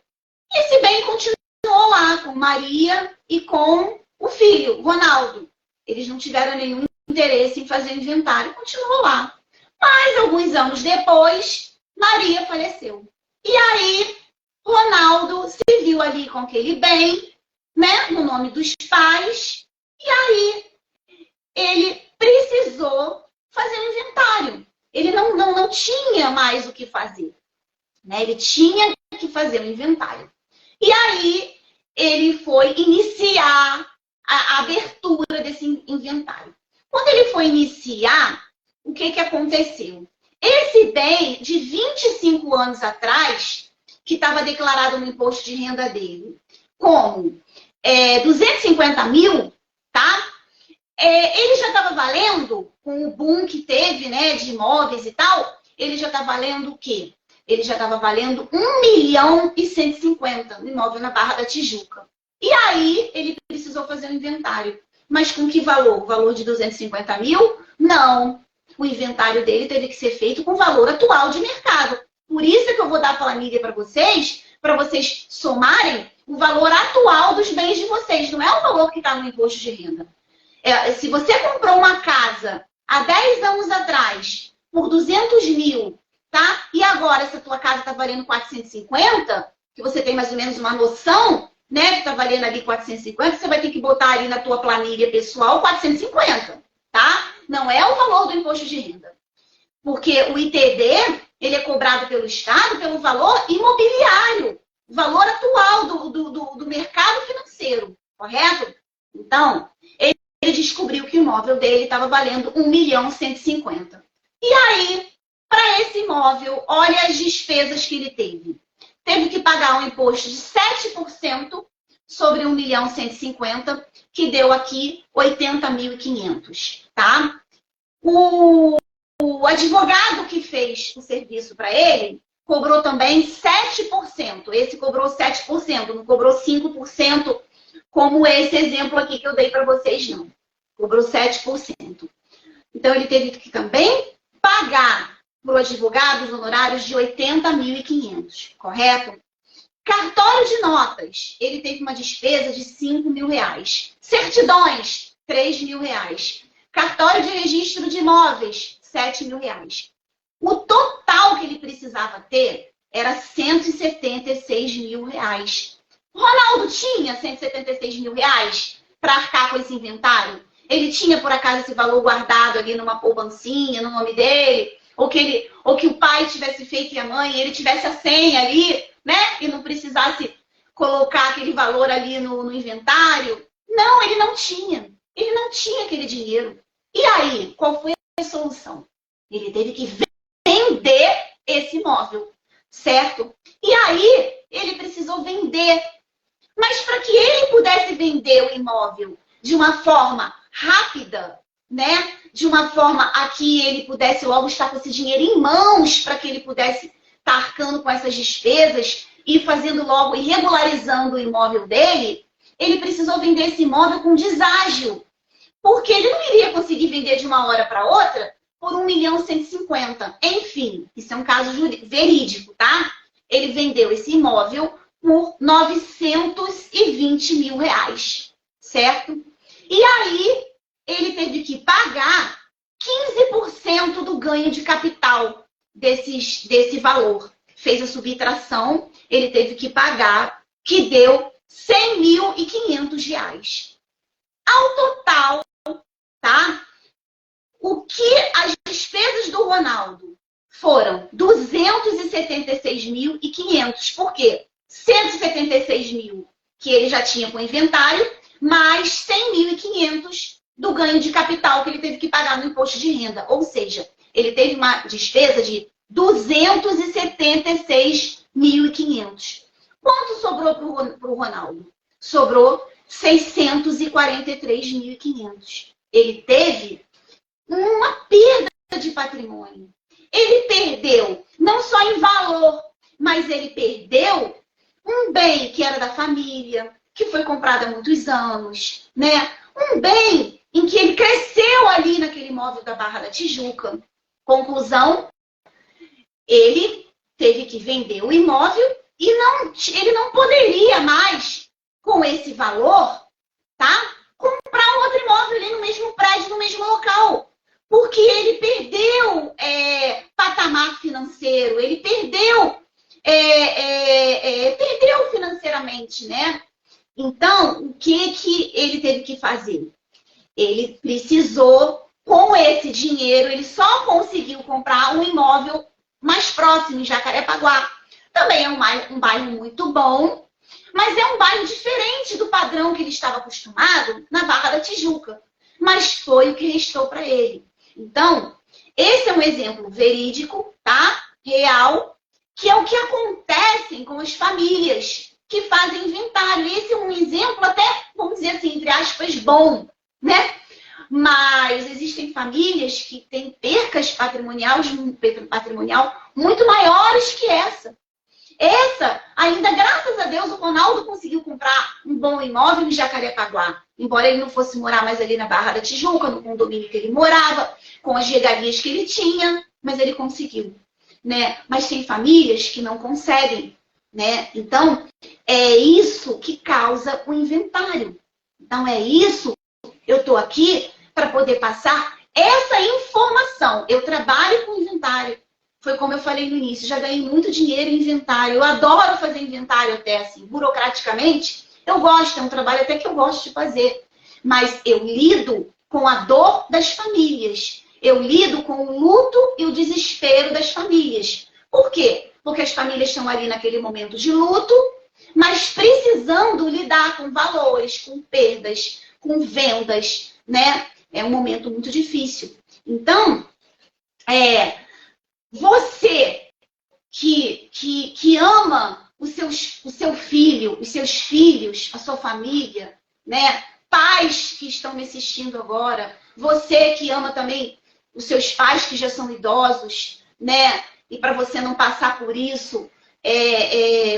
Esse bem continuou lá com Maria e com o filho, Ronaldo. Eles não tiveram nenhum interesse em fazer inventário, continuou lá. Mas, alguns anos depois, Maria faleceu. E aí, Ronaldo se viu ali com aquele bem, né, no nome dos pais, e aí ele precisou fazer um inventário. Ele não tinha mais o que fazer, né? Ele tinha que fazer um inventário. E aí ele foi iniciar a abertura desse inventário. Quando ele foi iniciar, o que aconteceu? Esse bem de 25 anos atrás, que estava declarado no imposto de renda dele, como 250 mil, tá? Ele já estava valendo, com o boom que teve, né, de imóveis e tal, ele já está valendo o quê? Ele já estava valendo 1.150.000 no imóvel na Barra da Tijuca. E aí, ele precisou fazer um inventário. Mas com que valor? O valor de 250 mil? Não. O inventário dele teve que ser feito com o valor atual de mercado. Por isso que eu vou dar a planilha para vocês somarem o valor atual dos bens de vocês. Não é o valor que está no imposto de renda. Se você comprou uma casa há 10 anos atrás por 200 mil, tá? E agora essa tua casa está valendo 450, que você tem mais ou menos uma noção, né? Que está valendo ali 450, você vai ter que botar ali na tua planilha pessoal 450, tá? Não é o valor do imposto de renda. Porque o ITD, ele é cobrado pelo Estado pelo valor imobiliário, o valor atual do mercado financeiro, correto? Então, ele descobriu que o imóvel dele estava valendo 1.150.000. E aí, para esse imóvel, olha as despesas que ele teve. Teve que pagar um imposto de 7% sobre 1.150.000, que deu aqui 80.500, tá? O advogado que fez o serviço para ele cobrou também 7%. Esse cobrou 7%, não cobrou 5%, como esse exemplo aqui que eu dei para vocês, não. Cobrou 7%. Então, ele teve que também pagar para o advogado os honorários de 80.500, correto? Cartório de notas, ele teve uma despesa de 5.000 reais. Certidões, 3.000 reais. Cartório de registro de imóveis, 7.000 reais. O total que ele precisava ter era 176.000 reais. Ronaldo tinha 176.000 reais para arcar com esse inventário? Ele tinha, por acaso, esse valor guardado ali numa poupancinha, no nome dele? Ou que o pai tivesse feito e a mãe, ele tivesse a senha ali, né? E não precisasse colocar aquele valor ali no inventário? Não, ele não tinha. Ele não tinha aquele dinheiro. E aí, qual foi a solução? Ele teve que vender esse imóvel, certo? E aí, ele precisou vender. Mas para que ele pudesse vender o imóvel de uma forma rápida, né? De uma forma a que ele pudesse logo estar com esse dinheiro em mãos, para que ele pudesse estar arcando com essas despesas e fazendo logo e regularizando o imóvel dele, ele precisou vender esse imóvel com deságio. Porque ele não iria conseguir vender de uma hora para outra por 1.150.000. Enfim, isso é um caso verídico, tá? Ele vendeu esse imóvel por 920 mil reais, certo? E aí, ele teve que pagar 15% do ganho de capital desse valor. Fez a subtração, ele teve que pagar, que deu 100.500 reais. Ao total, tá? O que as despesas do Ronaldo foram 276.500. Por quê? 176 mil que ele já tinha com inventário, mais 100.500 do ganho de capital que ele teve que pagar no imposto de renda. Ou seja, ele teve uma despesa de 276.500. Quanto sobrou para o Ronaldo? Sobrou 643.500. Ele teve uma perda de patrimônio. Ele perdeu não só em valor, mas ele perdeu um bem que era da família, que foi comprado há muitos anos, né? Um bem em que ele cresceu ali naquele imóvel da Barra da Tijuca. Conclusão, ele teve que vender o imóvel e ele não poderia mais, com esse valor, tá? Comprar um outro imóvel ali no mesmo prédio, no mesmo local. Porque ele perdeu patamar financeiro, ele perdeu financeiramente, né? Então, o que ele teve que fazer? Ele precisou, com esse dinheiro, ele só conseguiu comprar um imóvel mais próximo, em Jacarepaguá. Também é um bairro muito bom, mas é um bairro diferente do padrão que ele estava acostumado na Barra da Tijuca. Mas foi o que restou para ele. Então, esse é um exemplo verídico, tá? Real, que é o que acontece com as famílias que fazem inventário. Esse é um exemplo até, vamos dizer assim, entre aspas, bom, né? Mas existem famílias que têm percas patrimonial muito maiores que essa. Essa, ainda graças a Deus, o Ronaldo conseguiu comprar um bom imóvel em Jacarepaguá. Embora ele não fosse morar mais ali na Barra da Tijuca, no condomínio que ele morava, com as regalias que ele tinha, mas ele conseguiu, né? Mas tem famílias que não conseguem, né? Então, é isso que causa o inventário. Então, é isso. Eu estou aqui para poder passar essa informação. Eu trabalho com inventário. Foi como eu falei no início, já ganhei muito dinheiro em inventário. Eu adoro fazer inventário até assim, burocraticamente. Eu gosto, é um trabalho até que eu gosto de fazer. Mas eu lido com a dor das famílias. Eu lido com o luto e o desespero das famílias. Por quê? Porque as famílias estão ali naquele momento de luto, mas precisando lidar com valores, com perdas, com vendas, né? É um momento muito difícil. Então, você que ama o seu filho, os seus filhos, a sua família, né? Pais que estão me assistindo agora, você que ama também os seus pais que já são idosos, né? E para você não passar por isso,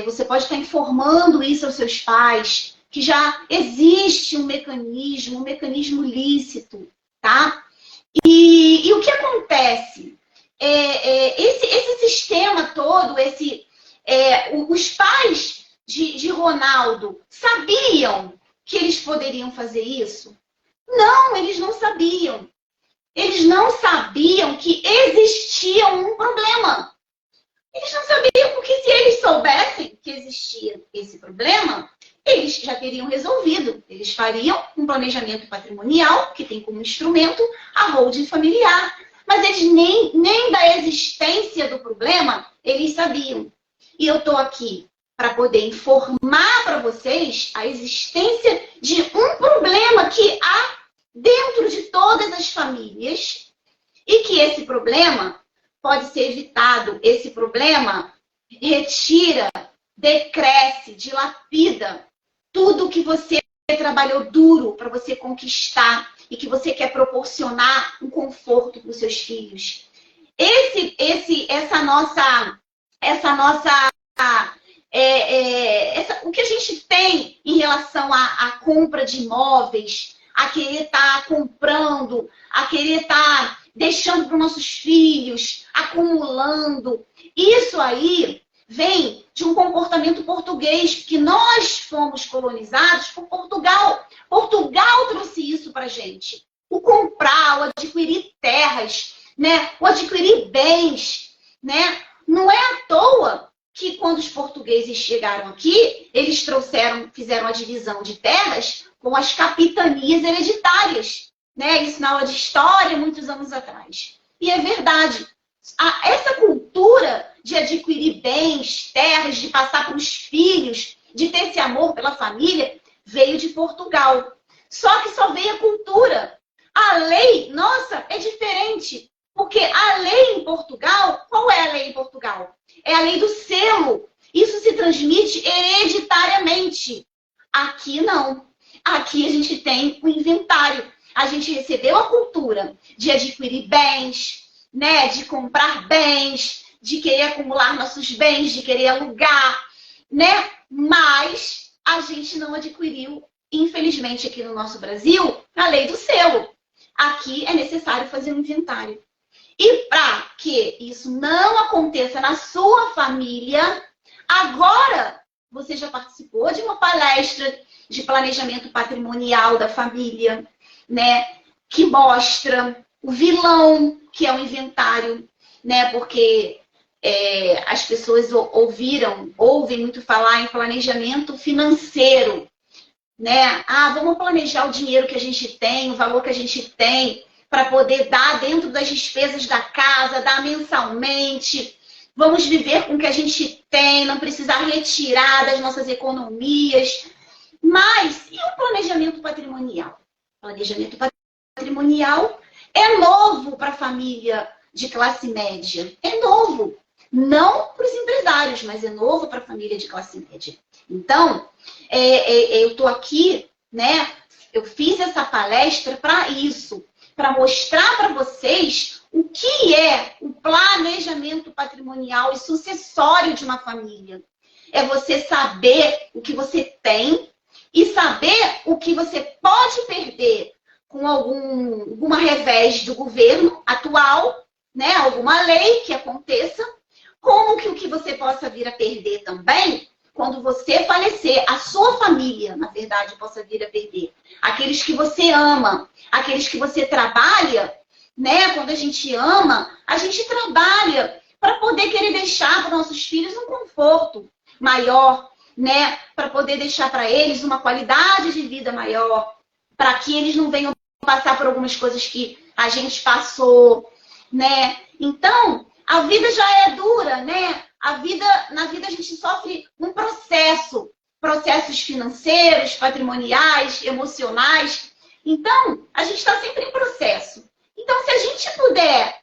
você pode estar informando isso aos seus pais, que já existe um mecanismo lícito, tá? E o que acontece? Esse sistema todo, os pais de Ronaldo sabiam que eles poderiam fazer isso? Não, eles não sabiam. Eles não sabiam que existia um problema. Eles não sabiam porque se eles soubessem que existia esse problema, eles já teriam resolvido. Eles fariam um planejamento patrimonial, que tem como instrumento a holding familiar. Mas eles nem da existência do problema, eles sabiam. E eu estou aqui para poder informar para vocês a existência de um problema que há dentro de todas as famílias e que esse problema pode ser evitado. Esse problema retira, decresce, dilapida tudo que você trabalhou duro para você conquistar e que você quer proporcionar um conforto para os seus filhos. O que a gente tem em relação à compra de imóveis, a querer estar comprando, a querer estar deixando para os nossos filhos, acumulando. Isso aí vem de um comportamento português, que nós fomos colonizados por Portugal. Portugal trouxe isso para a gente. O comprar, o adquirir terras, né? O adquirir bens, né? Não é à toa que quando os portugueses chegaram aqui, eles fizeram a divisão de terras com as capitanias hereditárias, né? Isso na aula de história, muitos anos atrás. E é verdade. Essa cultura de adquirir bens, terras, de passar para os filhos, de ter esse amor pela família, veio de Portugal. Só que só veio a cultura. A lei, nossa, é diferente. Porque a lei em Portugal, qual é a lei em Portugal? É a lei do selo. Isso se transmite hereditariamente. Aqui não. Aqui a gente tem o inventário. A gente recebeu a cultura de adquirir bens, né? De comprar bens, de querer acumular nossos bens, de querer alugar, né? Mas a gente não adquiriu, infelizmente, aqui no nosso Brasil, a lei do selo. Aqui é necessário fazer um inventário. E para que isso não aconteça na sua família, agora você já participou de uma palestra de planejamento patrimonial da família, né? Que mostra o vilão, que é o inventário, né? Porque as pessoas ouvem muito falar em planejamento financeiro, né? Ah, vamos planejar o dinheiro que a gente tem, o valor que a gente tem, para poder dar dentro das despesas da casa, dar mensalmente. Vamos viver com o que a gente tem, não precisar retirar das nossas economias. Mas, e o planejamento patrimonial? O planejamento patrimonial é novo para a família de classe média. É novo. Não para os empresários, mas é novo para a família de classe média. Então, eu estou aqui, né? Eu fiz essa palestra para isso, para mostrar para vocês o que é o planejamento patrimonial e sucessório de uma família. É você saber o que você tem e saber o que você pode perder com alguma revés do governo atual, né? Alguma lei que aconteça, como que o que você possa vir a perder também quando você falecer, a sua família, na verdade, possa vir a perder. Aqueles que você ama, aqueles que você trabalha, né? Quando a gente ama, a gente trabalha para poder querer deixar para nossos filhos um conforto maior, né? Para poder deixar para eles uma qualidade de vida maior, para que eles não venham passar por algumas coisas que a gente passou, né? Então, a vida já é dura, né? Na vida a gente sofre um processo, processos financeiros, patrimoniais, emocionais. Então, a gente está sempre em processo. Então, se a gente puder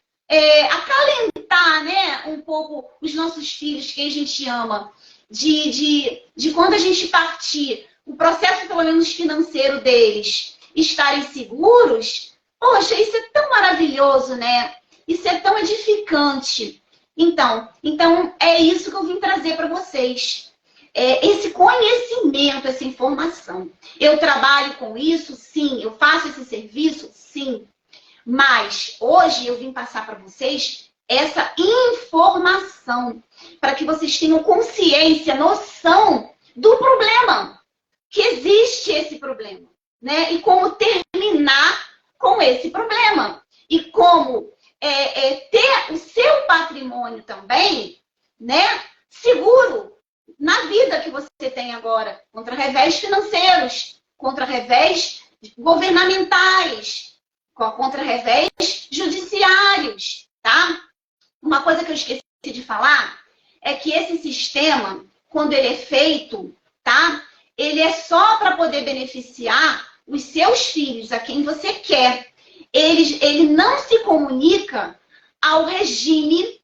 acalentar, né, um pouco os nossos filhos, quem a gente ama, de quando a gente partir, o processo, pelo menos financeiro deles, estarem seguros, poxa, isso é tão maravilhoso, né? Isso é tão edificante. Então é isso que eu vim trazer para vocês. Esse conhecimento, essa informação. Eu trabalho com isso, sim. Eu faço esse serviço, sim. Mas hoje eu vim passar para vocês essa informação para que vocês tenham consciência, noção do problema, que existe esse problema, né? E como terminar com esse problema. E como ter o seu patrimônio também, né, seguro na vida que você tem agora, contra revés financeiros, contra revés governamentais, contra revés judiciários, tá? Uma coisa que eu esqueci de falar é que esse sistema, quando ele é feito, tá? Ele é só para poder beneficiar os seus filhos, a quem você quer. Ele não se comunica ao regime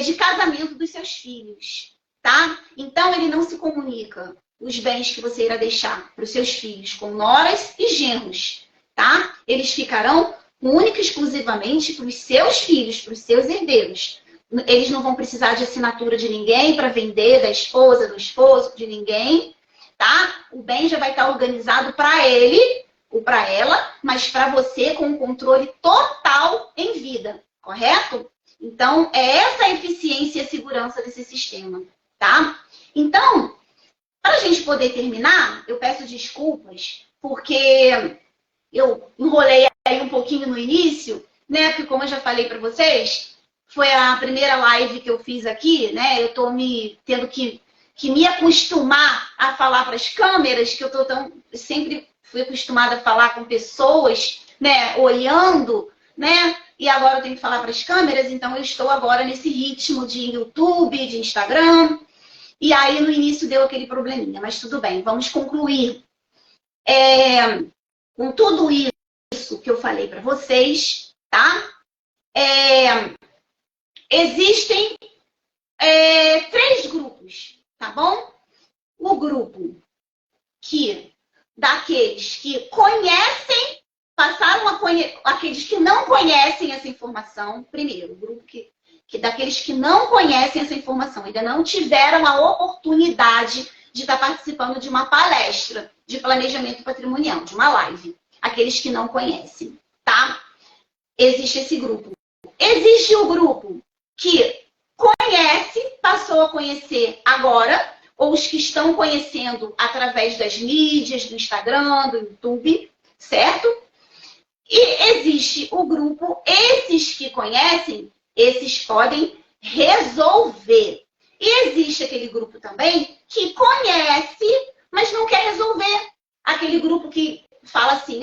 de casamento dos seus filhos, tá? Então, ele não se comunica. os bens que você irá deixar para os seus filhos, com noras e genros, tá? Eles ficarão única e exclusivamente para os seus filhos, para os seus herdeiros. Eles não vão precisar de assinatura de ninguém para vender, da esposa, do esposo, de ninguém, tá? O bem já vai estar organizado para ele ou para ela, mas para você com um controle total em vida, correto? Então, é essa a eficiência e a segurança desse sistema, tá? Então, para a gente poder terminar, eu peço desculpas, porque eu enrolei aí um pouquinho no início, né? Porque como eu já falei para vocês, foi a primeira live que eu fiz aqui, né? Eu tô tendo que me acostumar a falar para as câmeras, que eu tô sempre fui acostumada a falar com pessoas, né? Olhando, né? E agora eu tenho que falar para as câmeras, então eu estou agora nesse ritmo de YouTube, de Instagram. E aí no início deu aquele probleminha, mas tudo bem, vamos concluir. Com tudo isso que eu falei para vocês, tá? Existem 3 grupos, tá bom? O grupo daqueles que conhecem, passaram a conhecer, aqueles que não conhecem essa informação, primeiro, o grupo daqueles que não conhecem essa informação, ainda não tiveram a oportunidade de estar participando de uma palestra de planejamento patrimonial, de uma live. Aqueles que não conhecem, tá? Existe esse grupo. Existe o grupo que conhece, passou a conhecer agora, ou os que estão conhecendo através das mídias, do Instagram, do YouTube, certo? E existe o grupo, esses que conhecem, esses podem resolver. E existe aquele grupo também que conhece, mas não quer resolver. Aquele grupo que fala assim,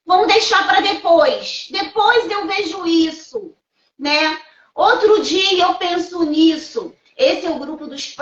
vamos deixar para depois. Depois eu vejo isso, né? Outro dia eu penso nisso. Esse é o grupo dos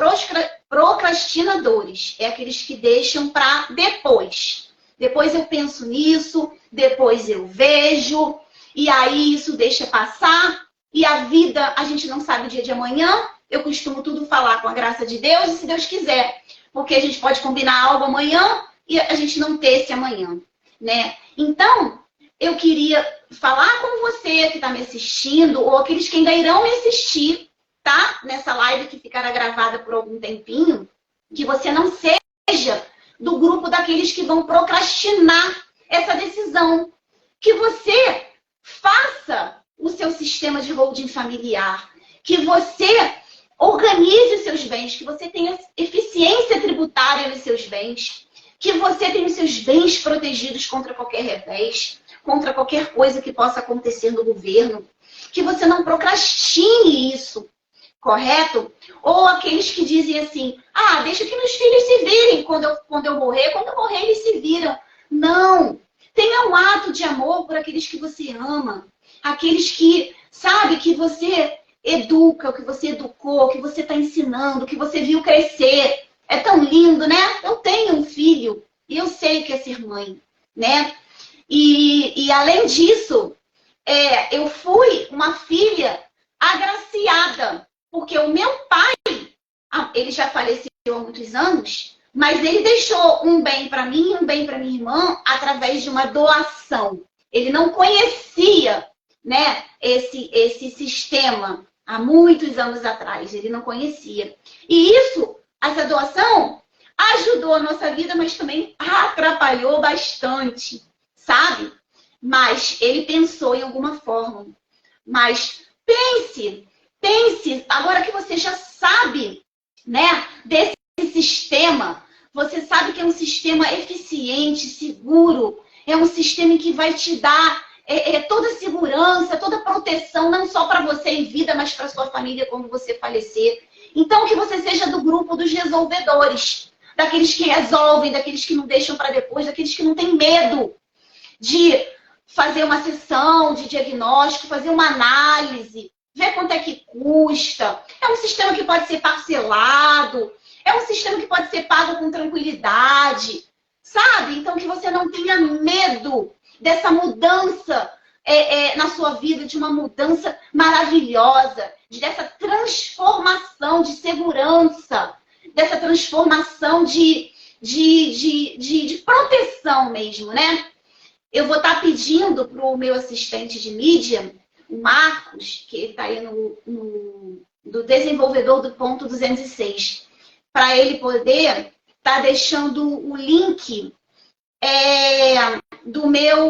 procrastinadores. É aqueles que deixam para depois. Depois eu penso nisso, depois eu vejo, e aí isso deixa passar. E a vida, a gente não sabe o dia de amanhã. Eu costumo tudo falar com a graça de Deus e se Deus quiser. Porque a gente pode combinar algo amanhã e a gente não ter esse amanhã, né? Então, eu queria falar com você que está me assistindo, ou aqueles que ainda irão me assistir, tá? Nessa live que ficará gravada por algum tempinho, que você não seja do grupo daqueles que vão procrastinar essa decisão. Que você faça o seu sistema de holding familiar, que você organize os seus bens, que você tenha eficiência tributária nos seus bens, que você tenha os seus bens protegidos contra qualquer revés, contra qualquer coisa que possa acontecer no governo, que você não procrastine isso, correto? Ou aqueles que dizem assim, deixa que meus filhos se virem quando eu morrer eles se viram. Não! Tenha um ato de amor por aqueles que você ama, aqueles que, sabe, que você educa, o que você educou, o que você está ensinando, o que você viu crescer. É tão lindo, né? Eu tenho um filho e eu sei que é ser mãe, né? E além disso, eu fui uma filha agraciada, porque o meu pai, ele já faleceu há muitos anos, mas ele deixou um bem para mim e um bem para minha irmã através de uma doação. Ele não conhecia, né, esse sistema há muitos anos atrás, ele não conhecia. E essa doação ajudou a nossa vida, mas também atrapalhou bastante, sabe? Mas ele pensou em alguma forma. Mas pense, agora que você já sabe, né, desse sistema, você sabe que é um sistema eficiente, seguro, é um sistema que vai te dar toda a segurança, toda a proteção, não só para você em vida, mas para sua família quando você falecer. Então, que você seja do grupo dos resolvedores, daqueles que resolvem, daqueles que não deixam para depois, daqueles que não têm medo de fazer uma sessão de diagnóstico, fazer uma análise, ver quanto é que custa. É um sistema que pode ser parcelado, é um sistema que pode ser pago com tranquilidade, sabe? Então, que você não tenha medo dessa mudança na sua vida, de uma mudança maravilhosa, dessa transformação de segurança, dessa transformação de proteção mesmo, né? Eu vou estar pedindo para o meu assistente de mídia, o Marcos, que está aí do desenvolvedor do ponto 206, para ele poder estar deixando o link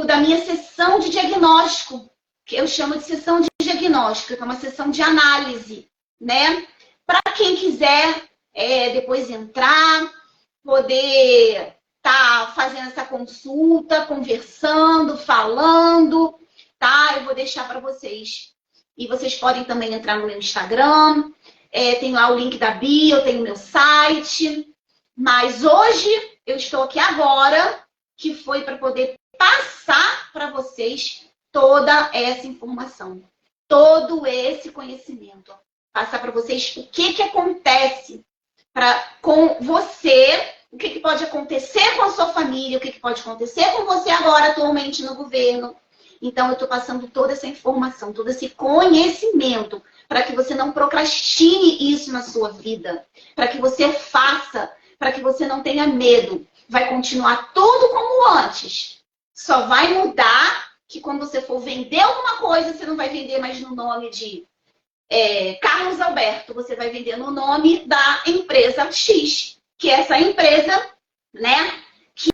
da minha sessão de diagnóstico, que eu chamo de sessão de diagnóstico, que é uma sessão de análise, né? Para quem quiser depois entrar, poder estar fazendo essa consulta, conversando, falando, tá? Eu vou deixar para vocês. E vocês podem também entrar no meu Instagram, tem lá o link da bio, eu tenho o meu site. Mas hoje eu estou aqui agora, que foi para poder passar para vocês toda essa informação, todo esse conhecimento. Passar para vocês o que acontece com você, o que pode acontecer com a sua família, o que pode acontecer com você agora atualmente no governo. Então, eu estou passando toda essa informação, todo esse conhecimento, para que você não procrastine isso na sua vida, para que você faça, para que você não tenha medo. Vai continuar tudo como antes. Só vai mudar que quando você for vender alguma coisa, você não vai vender mais no nome de Carlos Alberto, você vai vender no nome da empresa X, que é essa empresa, né, que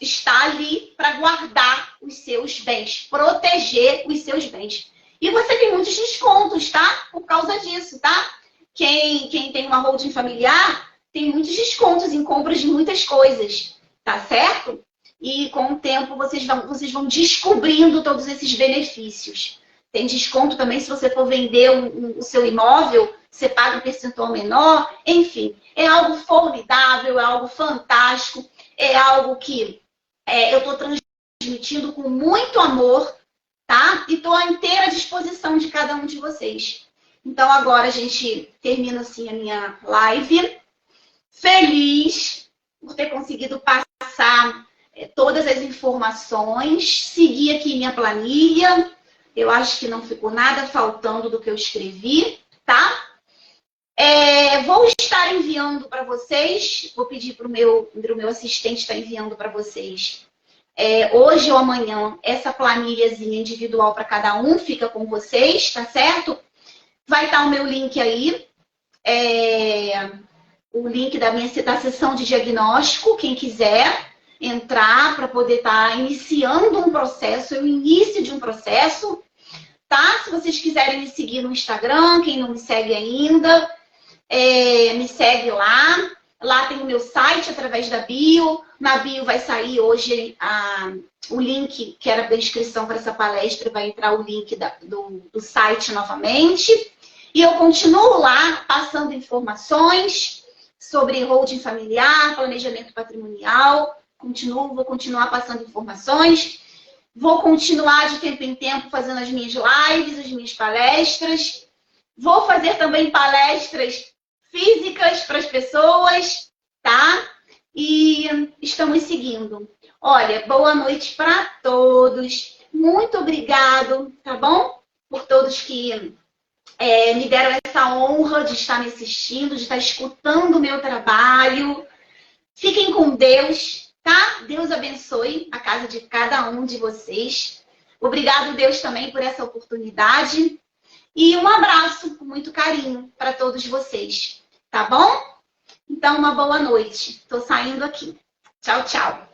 está ali para guardar os seus bens, proteger os seus bens. E você tem muitos descontos, tá? Por causa disso, tá? Quem tem uma holding familiar tem muitos descontos em compras de muitas coisas, tá certo? E com o tempo vocês vão descobrindo todos esses benefícios. Tem desconto também se você for vender o seu imóvel, você paga um percentual menor. Enfim, é algo formidável, é algo fantástico, é algo que eu estou transmitindo com muito amor, tá? E estou à inteira disposição de cada um de vocês. Então agora a gente termina assim a minha live. Feliz por ter conseguido passar todas as informações, seguir aqui minha planilha. Eu acho que não ficou nada faltando do que eu escrevi, tá? Vou estar enviando para vocês, vou pedir para o meu assistente estar enviando para vocês hoje ou amanhã essa planilhazinha individual para cada um, fica com vocês, tá certo? Vai estar o meu link aí, o link da sessão de diagnóstico, quem quiser entrar para poder estar iniciando um processo, o início de um processo, tá? Se vocês quiserem me seguir no Instagram, quem não me segue ainda, me segue lá. Lá tem o meu site através da bio. Na bio vai sair hoje o link que era da inscrição para essa palestra, vai entrar o link do site novamente. E eu continuo lá passando informações sobre holding familiar, planejamento patrimonial. Vou continuar passando informações. Vou continuar de tempo em tempo fazendo as minhas lives, as minhas palestras. Vou fazer também palestras físicas para as pessoas, tá? E estamos seguindo. Olha, boa noite para todos. Muito obrigado, tá bom? Por todos que me deram essa honra de estar me assistindo, de estar escutando o meu trabalho. Fiquem com Deus, tá? Deus abençoe a casa de cada um de vocês. Obrigado, Deus, também por essa oportunidade. E um abraço com muito carinho para todos vocês, tá bom? Então, uma boa noite. Estou saindo aqui. Tchau, tchau.